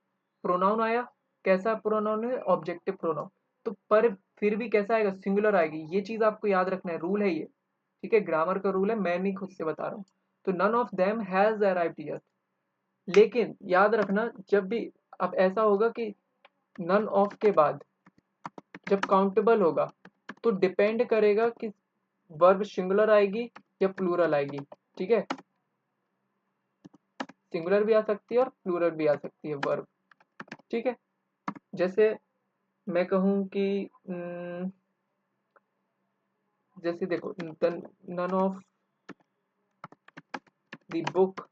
प्रोनाउन आया, कैसा प्रोनाउन है, ऑब्जेक्टिव प्रोनाउन। तो पर फिर भी कैसा आएगा, सिंगुलर आएगी। ये चीज आपको याद रखना है, रूल है ये, ठीक है, ग्रामर का रूल है, मैं नहीं खुद से बता रहा हूँ। तो none of them has arrived here. लेकिन याद रखना जब भी अब ऐसा होगा कि नन ऑफ के बाद जब काउंटेबल होगा तो डिपेंड करेगा कि वर्ब सिंगुलर आएगी या प्लूरल आएगी, ठीक है। सिंगुलर भी आ सकती है और प्लूरल भी आ सकती है वर्ब, ठीक है। जैसे मैं कहूँ कि जैसे देखो, none of the book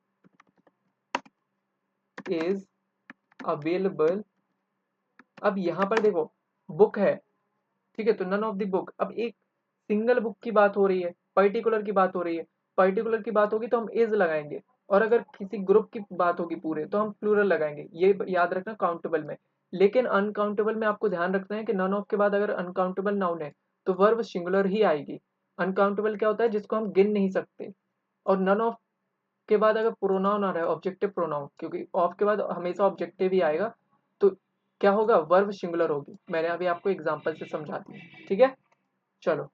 is available. अब यहाँ पर देखो बुक है, ठीक है, तो नन ऑफ द बुक, अब एक सिंगल बुक की बात हो रही है, पर्टिकुलर की बात हो रही है। पर्टिकुलर की बात होगी तो हम इज लगाएंगे, और अगर किसी ग्रुप की बात होगी पूरे तो हम प्लूरल लगाएंगे, ये याद रखना काउंटेबल में। लेकिन अनकाउंटेबल में आपको ध्यान रखना है कि नन ऑफ के बाद अगर अनकाउंटेबल नाउन है तो वर्ब सिंगुलर ही आएगी। अनकाउंटेबल क्या होता है, जिसको हम गिन नहीं सकते। और नन ऑफ के बाद अगर प्रोनाउन आ रहा है, ऑब्जेक्टिव प्रोनाउन, क्योंकि ऑफ के बाद हमेशा ऑब्जेक्टिव ही आएगा, तो क्या होगा, वर्ब सिंगुलर होगी। मैंने अभी आपको एग्जांपल से समझा दिया, ठीक है। चलो,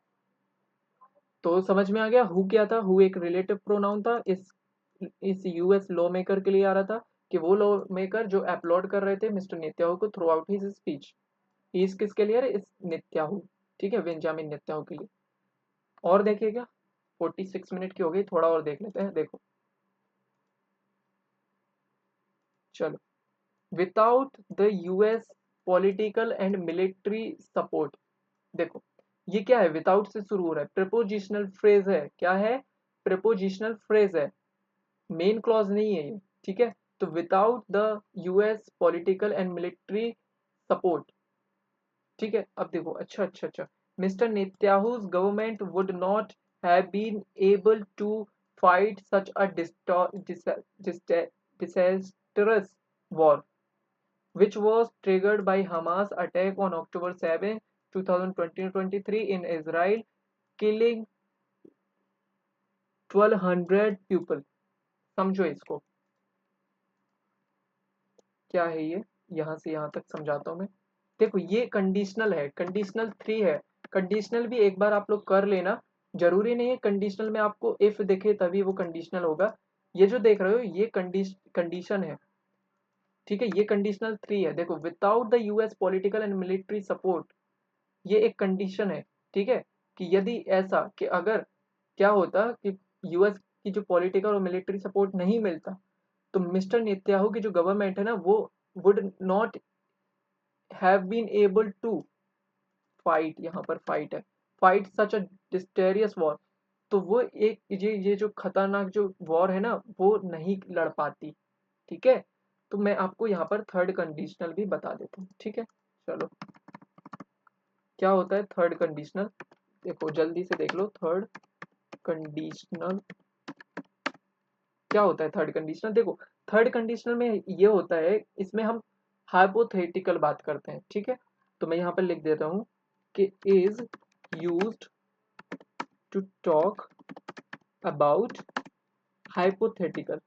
तो समझ में आ गया हु क्या था। हु एक रिलेटिव प्रोनाउन था, इस यूएस लॉ मेकर के लिए आ रहा था, कि वो लॉ मेकर जो अपलोड कर रहे थे मिस्टर नेत्याहू को थ्रू आउट हिज स्पीच। इस किसके लिए, इस नेत्याहू, ठीक है, बेंजामिन नेत्याहू के लिए। और देखिएगा 46 मिनट की हो गई, थोड़ा और देख लेते हैं। देखो, चलो, without the US political and military support. देखो, ये क्या है, विदाउट से शुरू हो रहा है, प्रेपोजिशनल फ्रेज है। क्या है, प्रेपोजिशनल फ्रेज है, मेन क्लॉज नहीं है ये, ठीक है। तो without the US political and military support, ठीक है। अब देखो, अच्छा अच्छा अच्छा, mister Netanyahu's government would not have been able to fight such a disastrous war which was triggered by Hamas attack on October 7, 2023 in Israel, killing 1200 people। समझो इसको, क्या है ये, यहाँ से यहाँ तक समझाता हूँ मैं। देखो, ये कंडीशनल है, कंडीशनल थ्री है। कंडीशनल भी एक बार आप लोग कर लेना, जरूरी नहीं है कंडीशनल में आपको इफ दिखे तभी वो कंडीशनल होगा। ये जो देख रहे हो ये कंडीशन है, ठीक है। ये कंडीशनल थ्री है, देखो, without the US political and military support, ये एक कंडीशन है, ठीक है। कि यदि ऐसा कि अगर क्या होता कि यूएस की जो पॉलिटिकल और मिलिट्री सपोर्ट नहीं मिलता तो मिस्टर नेतन्याहू की जो गवर्नमेंट है ना वो would not have been able to fight, यहाँ पर फाइट है, फाइट सच अ डिस्टेरियस वॉर। तो वो एक ये जो खतरनाक जो वॉर है ना वो नहीं लड़ पाती, ठीक है। तो मैं आपको यहाँ पर थर्ड कंडीशनल भी बता देता हूँ, ठीक है। चलो, क्या होता है थर्ड कंडीशनल, देखो जल्दी से देख लो। थर्ड कंडीशनल क्या होता है, थर्ड कंडीशनल देखो, थर्ड कंडीशनल में ये होता है, इसमें हम हाइपोथेटिकल बात करते हैं, ठीक है। तो मैं यहाँ पर लिख देता हूँ कि is used to talk about hypothetical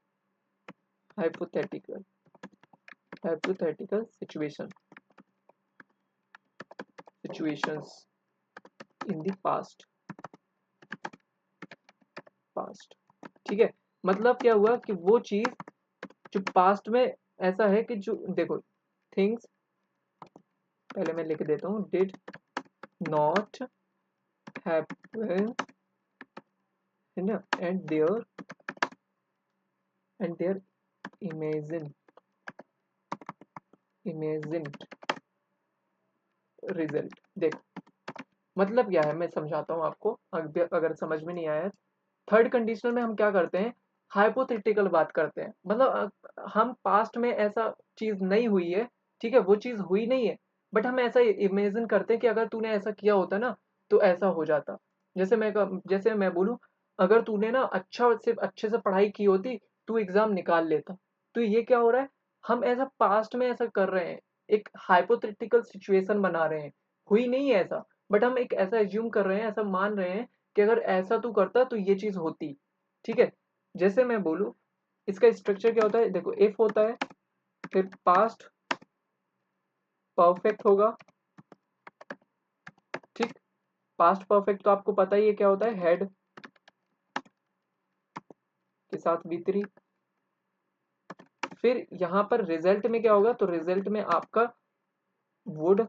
hypothetical hypothetical situations in the past, ठीक है। मतलब क्या हुआ कि वो चीज जो पास्ट में ऐसा है कि जो देखो थिंग्स, पहले मैं लिख देता हूँ, डिड नॉट हैपन, है ना, एंड देयर इमेजिन रिजल्ट। देखो, मतलब क्या है, मैं समझाता हूँ आपको, अगर समझ में नहीं आया। थर्ड कंडीशनल में हम क्या करते हैं, हाइपोथेटिकल बात करते हैं। मतलब हम पास्ट में ऐसा चीज नहीं हुई है, ठीक है, वो चीज हुई नहीं है, बट हम ऐसा इमेजिन करते हैं कि अगर तूने ऐसा किया होता ना तो ऐसा हो जाता। जैसे मैं बोलूं, अगर तूने ना अच्छे से पढ़ाई की होती, तू एग्जाम निकाल लेता। तो ये क्या हो रहा है, हम ऐसा पास्ट में ऐसा कर रहे हैं, एक हाइपोथेटिकल सिचुएशन बना रहे हैं, हुई नहीं है ऐसा। बट हम एक ऐसा एज्यूम कर रहे हैं, ऐसा मान रहे हैं कि अगर ऐसा तू करता तो ये चीज होती। ठीक है, जैसे मैं बोलूं, इसका स्ट्रक्चर क्या होता है, देखो इफ होता है, फिर पास्ट परफेक्ट होगा। ठीक, पास्ट परफेक्ट तो आपको पता ही है क्या होता है, हेड के साथ V3। फिर यहाँ पर रिजल्ट में क्या होगा, तो रिजल्ट में आपका वुड,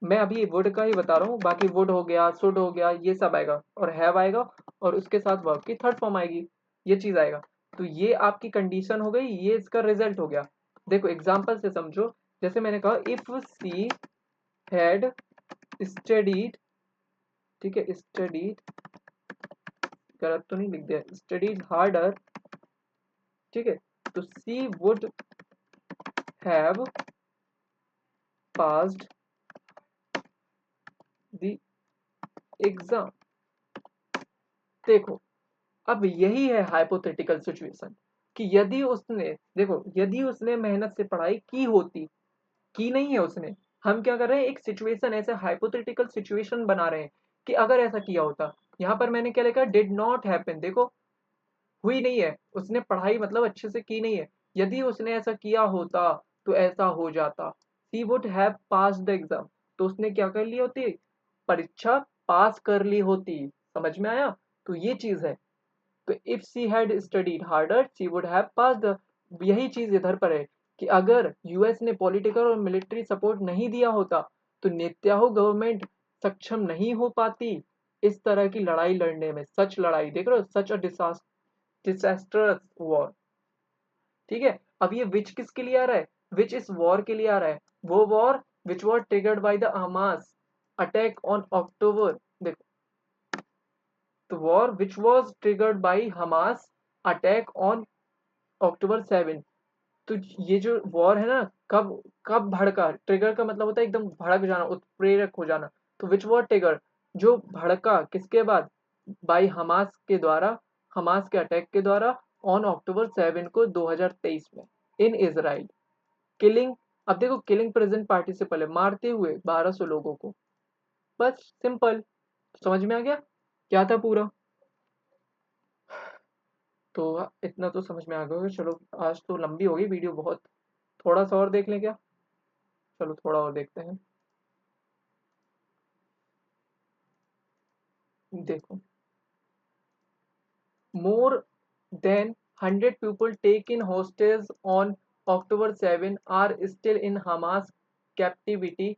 मैं अभी वुड का ही बता रहा हूँ, बाकी वुड हो गया, शुड हो गया, ये सब आएगा, और हैव आएगा, और उसके साथ वर्ब की थर्ड फॉर्म आएगी, ये चीज आएगा। तो ये आपकी कंडीशन हो गई, ये इसका रिजल्ट हो गया। देखो एग्जाम्पल से समझो, जैसे मैंने कहा इफ सी हैड स्टडीड, ठीक है, स्टडीड, गलत तो नहीं लिख दिया, स्टडीड हार्डर, ठीक है, तो she would have passed the exam. देखो अब यही है हाइपोथेटिकल सिचुएशन, कि यदि उसने, देखो यदि उसने मेहनत से पढ़ाई की होती, की नहीं है उसने, हम क्या कर रहे हैं, एक सिचुएशन, ऐसे हाइपोथेटिकल सिचुएशन बना रहे हैं कि अगर ऐसा किया होता। यहाँ पर मैंने क्या लिखा, डिड नॉट हैपन, देखो हुई नहीं है, उसने पढ़ाई मतलब अच्छे से की नहीं है, यदि उसने ऐसा किया होता तो ऐसा हो जाता, she would have pass the exam, तो उसने क्या कर ली होती, परीक्षा पास कर ली होती। समझ में आया, तो ये चीज है। तो if she had studied harder she would have passed. यही चीज इधर पर है कि अगर यूएस ने पॉलिटिकल और मिलिट्री सपोर्ट नहीं दिया होता तो नेत्याहू गवर्नमेंट सक्षम नहीं हो पाती इस तरह की लड़ाई लड़ने में। सच लड़ाई, देख रहे हो, सच अ डिसास्टरस वॉर। ठीक है, अब ये विच किसके लिए आ रहा है, विच इस वॉर के लिए आ रहा है, वो war which war triggered by the Hamas attack on October, देखो, the war which was triggered by Hamas attack on October 7। तो ये जो वॉर है ना, कब कब भड़का, ट्रिगर का मतलब होता है एकदम भड़क जाना, उत्प्रेरक हो जाना। तो विच वॉर ट्रिगर, जो भड़का किसके बाद, बाई हमास के द्वारा, हमास के अटैक के द्वारा, ऑन October 7 को 2023 में, इन इसराइल, किलिंग। अब देखो किलिंग प्रेजेंट पार्टिसिपल है, मारते हुए 1200 लोगों को। बस सिंपल, समझ में आ गया क्या था पूरा। तो इतना तो समझ में आ गया होगा। चलो आज तो लंबी हो गई वीडियो बहुत, थोड़ा सा और देख लें क्या, चलो थोड़ा और देखते हैं। देखो, more than 100 people taken hostage on October 7 are still in Hamas captivity,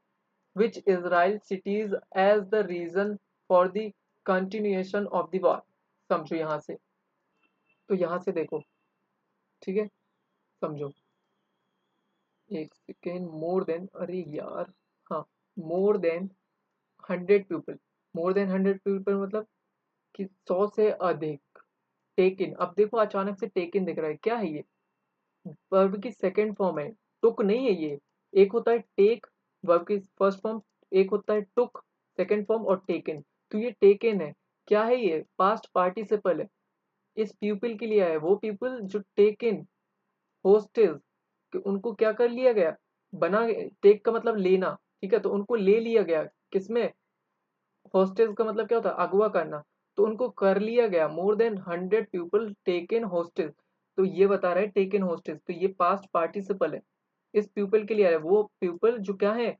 which Israel cites as the reason for the continuation of the war। समझो यहाँ से, तो यहाँ से देखो, ठीक है, समझो, एक सेकेंड, मोर देन, अरे यार, हाँ, more than 100 people, more than 100 people मतलब कि 100 से अधिक, टेकिन। अब देखो अचानक से टेकिन दिख रहा है, क्या है ये, वर्ब की सेकंड फॉर्म है, टुक नहीं है ये। एक होता है टेक, वर्ब की फर्स्ट फॉर्म, एक होता है टुक सेकंड फॉर्म, और टेकन। तो ये टेकन है, क्या है ये, पास्ट पार्टिसिपल है, इस पीपल के लिए है, वो पीपल जो टेकन होस्टेज, कि उनको क्या कर लिया गया, बना, टेक का मतलब लेना, ठीक है, तो उनको ले लिया गया, किसमें, हॉस्टेज का मतलब क्या होता है, अगवा करना, तो उनको कर लिया गया, more than 100 people taken hostage. तो ये बता रहा है टेकन हॉस्टेज, तो ये पास्ट पार्टिसिपल है, इस पीपल के लिए है, वो पीपल जो क्या है,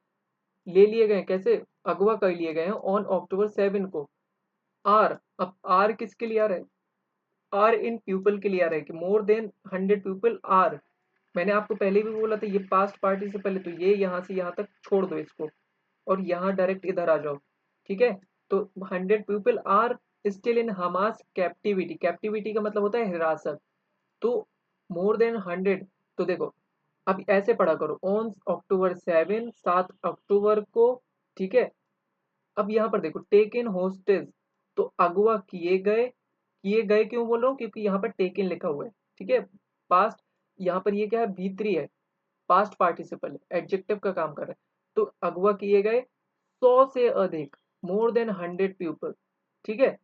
ले लिए गए, कैसे, अगवा कर लिए गए हैं ऑन October 7 को। आर, अब आर किसके लिए आ रहा है, आर इन पीपल के लिए आ रहा है, कि मोर देन 100 पीपल आर, मैंने आपको पहले भी बोला था ये पास्ट पार्टिसिपल है, तो ये यहाँ से यहाँ तक छोड़ दो इसको, और यहाँ डायरेक्ट इधर आ जाओ। ठीक है, तो 100 people are still in Hamas captivity, captivity का मतलब होता है हिरासत, तो मोर देन 100। तो देखो अब ऐसे पढ़ा करो, ऑन October 7, 7 अक्टूबर को, ठीक है। अब यहाँ पर देखो टेक इन होस्टेज, तो अगवा किए गए, किए गए क्यों बोल रहा हूँ, क्योंकि यहाँ पर टेक इन लिखा हुआ है, ठीक है, पास्ट, यहाँ पर ये क्या है, V3 है, पास्ट पार्टिसिपल है, एडजेक्टिव का काम कर रहा है, तो अगवा किए गए 100 से अधिक, मोर देन 100 पीपल, ठीक है,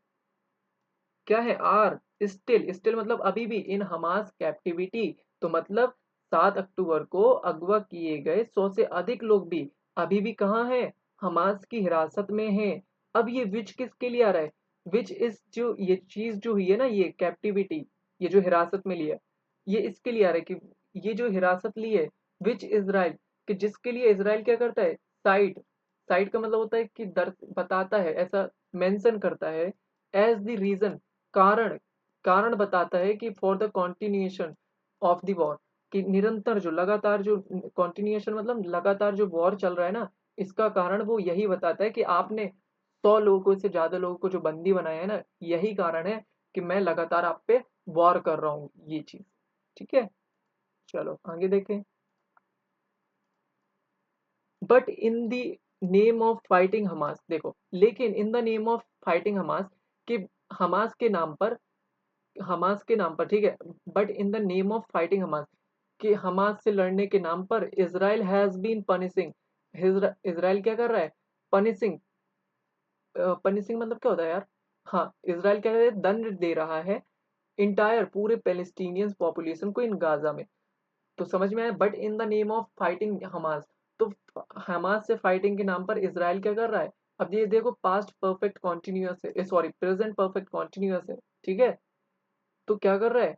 क्या है, आर स्टिल, स्टिल मतलब अभी भी, इन हमास कैप्टिविटी, तो मतलब 7 अक्टूबर को अगवा किए गए 100 से अधिक लोग भी अभी भी कहाँ हैं, हमास की हिरासत में हैं, अब ये विच किसके लिए आ रहा है? विच इज जो ये चीज जो हुई है ना, ये कैप्टिविटी, ये जो हिरासत में लिया, ये इसके लिए आ रहा है कि ये जो हिरासत ली है विच इजराइल, कि जिसके लिए इजराइल क्या करता है, साइट, साइट का मतलब होता है कि दर बताता है, ऐसा मेंशन करता है एज द रीजन, कारण, कारण बताता है कि for the continuation of the war, कि निरंतर जो लगातार जो कॉन्टिन्यूएशन मतलब लगातार जो वॉर चल रहा है ना, इसका कारण वो यही बताता है कि आपने 100 लोगों से ज्यादा लोगों को जो बंदी बनाया है ना, यही कारण है कि मैं लगातार आप पे वॉर कर रहा हूँ, ये चीज। ठीक है, चलो आगे देखें। But in the name of fighting Hamas, देखो लेकिन in the name of fighting Hamas, कि हमास के नाम पर, हमास के नाम पर, ठीक है, but in the name of fighting Hamas, कि हमास से लड़ने के नाम पर Israel has been punishing, Israel क्या कर रहा है, पनिशिंग, पनिशिंग मतलब क्या होता है यार, हाँ इसराइल क्या कर रहा है, दंड दे रहा है इंटायर पूरे पैलेस्टीनियंस पॉपुलेशन को इन गाजा में। तो समझ में आया, but in the name of fighting Hamas, तो हमास से फाइटिंग के नाम पर इसराइल क्या कर रहा है। अब ये देखो पास्ट परफेक्ट कॉन्टिन्यूअस है, सॉरी प्रेजेंट परफेक्ट कॉन्टिन्यूअस है, ठीक है, तो क्या कर रहा है,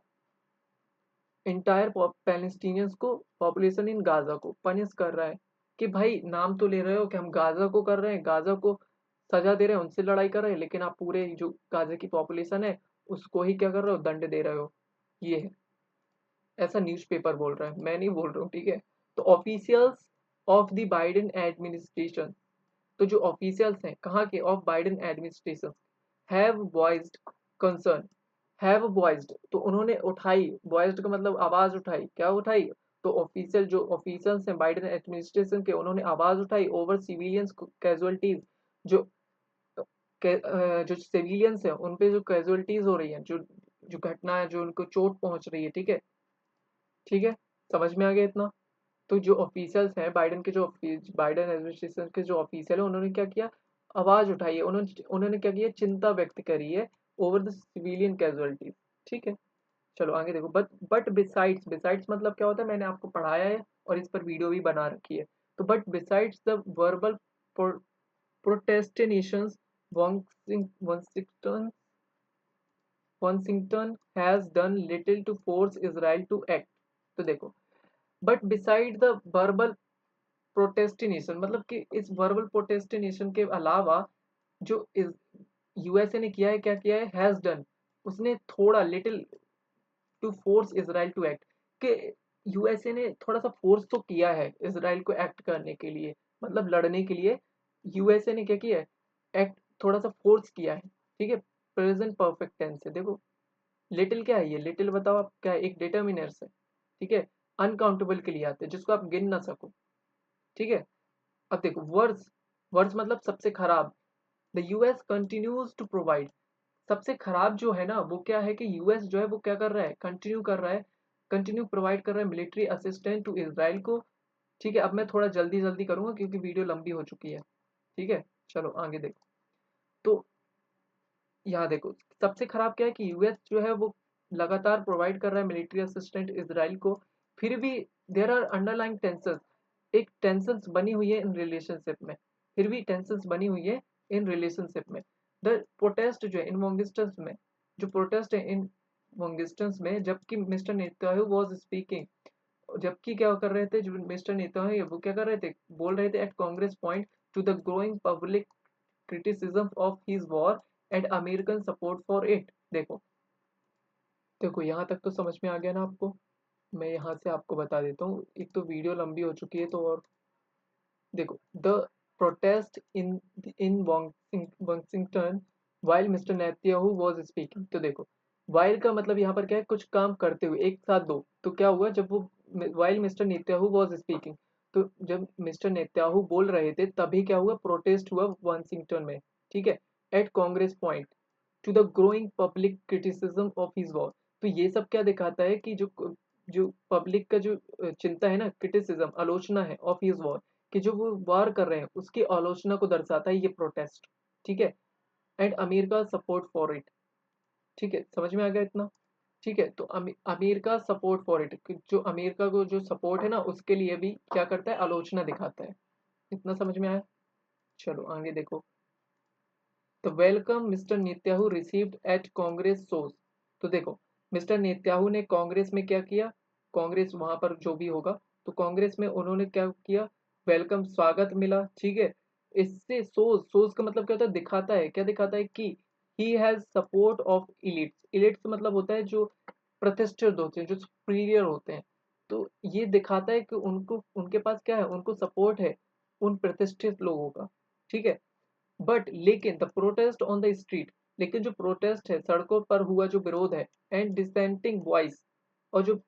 इंटायर पैलेस्टीनियंस को, पॉपुलेशन इन गाजा को पनिश कर रहा है, कि भाई नाम तो ले रहे हो कि हम गाजा को कर रहे हैं, गाजा को सजा दे रहे हैं, उनसे लड़ाई कर रहे हैं, लेकिन आप पूरे जो गाजा की पॉपुलेशन है उसको ही क्या कर रहे हो, दंड दे रहे हो। ये है, ऐसा न्यूज़पेपर बोल रहा है, मैं नहीं बोल रहा हूँ, ठीक है। तो officials of the Biden administration, तो जो ऑफिशियल्स हैं कहाँ के, of Biden administration, have voiced concern, have voiced तो उन्होंने उठाई, वॉइस्ड का मतलब आवाज उठाई, क्या उठाई, तो ऑफिशियल जो ऑफिशियल्स हैं बाइडेन एडमिनिस्ट्रेशन के, उन्होंने आवाज उठाई ओवर सिविलियंस कैजुअलिटीज, जो जो सिविलियंस हैं उन पे जो कैजुअलिटीज हो रही हैं, जो जो घटना है, जो उनको चोट पहुंच रही है, ठीक है, ठीक है, समझ में आ गया इतना। तो जो ऑफिशियल्स हैं बाइडेन के, जो बाइडेन एडमिनिस्ट्रेशन के जो ऑफिशियल है, उन्होंने क्या किया, आवाज उठाई है, उन्होंने उन्होंने क्या किया, चिंता व्यक्त करी है ओवर द सिविलियन कैजुअलिटीज, ठीक है। चलो आगे देखो, बट बिसाइड्स, बिसाइड्स मतलब क्या होता है, मैंने आपको पढ़ाया है और इस पर वीडियो भी बना रखी है। तो but besides the verbal protestations, Washington, Washington has done little to force Israel to act। तो देखो, बट बिसाइड द वर्बल प्रोटेस्टिनेशन, मतलब कि इस वर्बल प्रोटेस्टिनेशन के अलावा जो यूएसए ने किया है, क्या किया है, हैज डन, उसने थोड़ा little to force Israel to act, कि यूएसए ने थोड़ा सा फोर्स तो किया है इसराइल को एक्ट करने के लिए, मतलब लड़ने के लिए यूएसए ने क्या किया है, एक्ट थोड़ा सा फोर्स किया है, ठीक है। प्रेजेंट परफेक्ट टेंस है, देखो लिटिल क्या है, ये लिटिल बताओ आप क्या है, एक डिटर्मिनर्स है, ठीक है, अनकाउंटेबल के लिए आते हैं जिसको आप गिन ना सको, ठीक है। अब देखो वर्स, वर्स मतलब सबसे खराब, the US continues to provide, सबसे खराब जो है ना वो क्या है, कि यूएस जो है वो क्या कर रहा है, कंटिन्यू कर रहा है, कंटिन्यू प्रोवाइड कर रहा है मिलिट्री असिस्टेंट टू इसराइल को, ठीक है। अब मैं थोड़ा जल्दी जल्दी करूंगा क्योंकि वीडियो लंबी हो चुकी है, ठीक है। चलो आगे देखो, तो यहाँ देखो सबसे खराब क्या है, कि यूएस जो है वो लगातार प्रोवाइड कर रहा है मिलिट्री असिस्टेंट इसराइल को, फिर भी देयर आर अंडरलाइंग टेंसन्स, एक टेंसन्स बनी हुई है इन रिलेशनशिप में, फिर भी टेंसन्स बनी हुई है इन रिलेशनशिप में। द प्रोटेस्ट जो है इन वॉन्गिस्टन्स में, जो प्रोटेस्ट है इन वॉन्गिस्टन्स में, जबकि मिस्टर नेतन्याहू वाज स्पीकिंग, जबकि क्या कर रहे थे, जो मिस्टर नेतन्याहू वो क्या कर रहे थे, बोल रहे थे at Congress point to the growing public criticism of his war and American support for it। देखो, देखो यहाँ तक तो समझ में आ गया ना आपको, मैं यहाँ से आपको बता देता हूँ, एक तो वीडियो लंबी हो चुकी है तो, और देखो the protest in Washington while mister Netanyahu was speaking, तो देखो वाइल का मतलब यहाँ पर क्या है, कुछ काम करते हुए, एक साथ दो, तो क्या हुआ जब वो while mister Netanyahu was speaking, तो जब मिस्टर नेतन्याहू बोल रहे थे तभी क्या हुआ, प्रोटेस्ट हुआ वाशिंगटन में, ठीक है, at Congress point to the growing public criticism of his war. तो ये सब क्या दिखाता है कि जो जो पब्लिक का जो चिंता है ना, क्रिटिसिज्म आलोचना है ऑफ हिज वॉर, कि जो वो वार कर रहे हैं उसकी आलोचना को दर्शाता है ये प्रोटेस्ट, ठीक है। And America support for it, ठीक है, समझ में आ गया इतना, ठीक है। तो अमेरिका सपोर्ट फॉर इट, जो अमेरिका को जो सपोर्ट है ना उसके लिए भी क्या करता है, आलोचना दिखाता है, इतना समझ में आया। चलो आगे देखो, the welcome mister Netanyahu received at Congress source. तो देखो, मिस्टर नेतन्याहू ने कांग्रेस में क्या किया, कांग्रेस वहां पर जो भी होगा, तो कांग्रेस में उन्होंने क्या किया, वेलकम स्वागत मिला, ठीक है। इससे सोर्स, सोर्स का मतलब क्या होता है, दिखाता है, क्या दिखाता है कि ही हैज सपोर्ट ऑफ इलिट्स। इलिट्स मतलब होता है जो प्रतिष्ठित होते हैं, जो सुपीरियर होते हैं। तो ये दिखाता है कि उनको, उनके पास क्या है, उनको सपोर्ट है उन प्रतिष्ठित लोगों का, ठीक है। बट लेकिन the protest on the street, लेकिन जो प्रोटेस्ट है, सड़कों पर हुआ जो विरोध है, एंड डिसेंटिंग वॉइस, और जो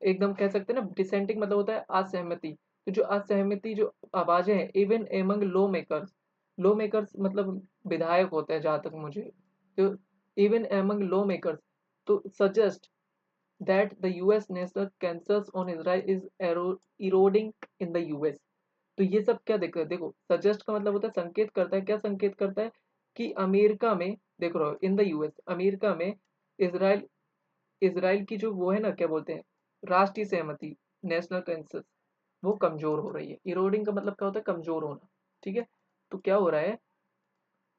एकदम कह सकते हैं ना, डिसेंटिंग मतलब होता है असहमति, तो जो असहमति जो आवाजें हैं, even among law makers, law makers मतलब विधायक होते हैं जहां तक मुझे, तो इवन एमंग लॉ मेकर्स, तो suggest that the US national consensus on Israel is eroding in the US. तो ये सब क्या देख रहे हैं, देखो सजेस्ट का मतलब होता है संकेत करता है, क्या संकेत करता है कि अमेरिका में, देख रहे हो, इन द यूएस, अमेरिका में इसराइल, इसराइल की जो वो है ना, क्या बोलते हैं, राष्ट्रीय सहमति, नेशनल कंसेंसस, वो कमजोर हो रही है। इरोडिंग का मतलब क्या होता है, कमजोर होना, ठीक है। तो क्या हो रहा है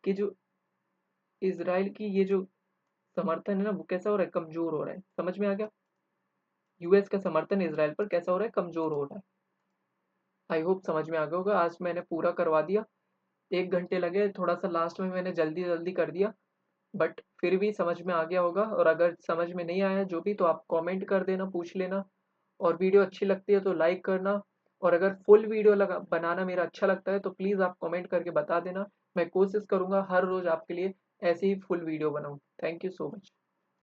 कि जो इसराइल की ये जो समर्थन है ना, वो कैसा हो रहा है, कमजोर हो रहा है। समझ में आ गया, यूएस का समर्थन इसराइल पर कैसा हो रहा है, कमजोर हो रहा है। आई होप समझ में आ गया होगा, आज मैंने पूरा करवा दिया। 1 घंटे लगे थोड़ा सा, लास्ट में मैंने जल्दी जल्दी कर दिया, बट फिर भी समझ में आ गया होगा। और अगर समझ में नहीं आया जो भी, तो आप कमेंट कर देना, पूछ लेना। और वीडियो अच्छी लगती है तो लाइक करना। और अगर फुल वीडियो लगा बनाना मेरा अच्छा लगता है तो प्लीज़ आप कमेंट करके बता देना। मैं कोशिश करूँगा हर रोज़ आपके लिए ऐसी ही फुल वीडियो बनाऊँ। Thank you so much.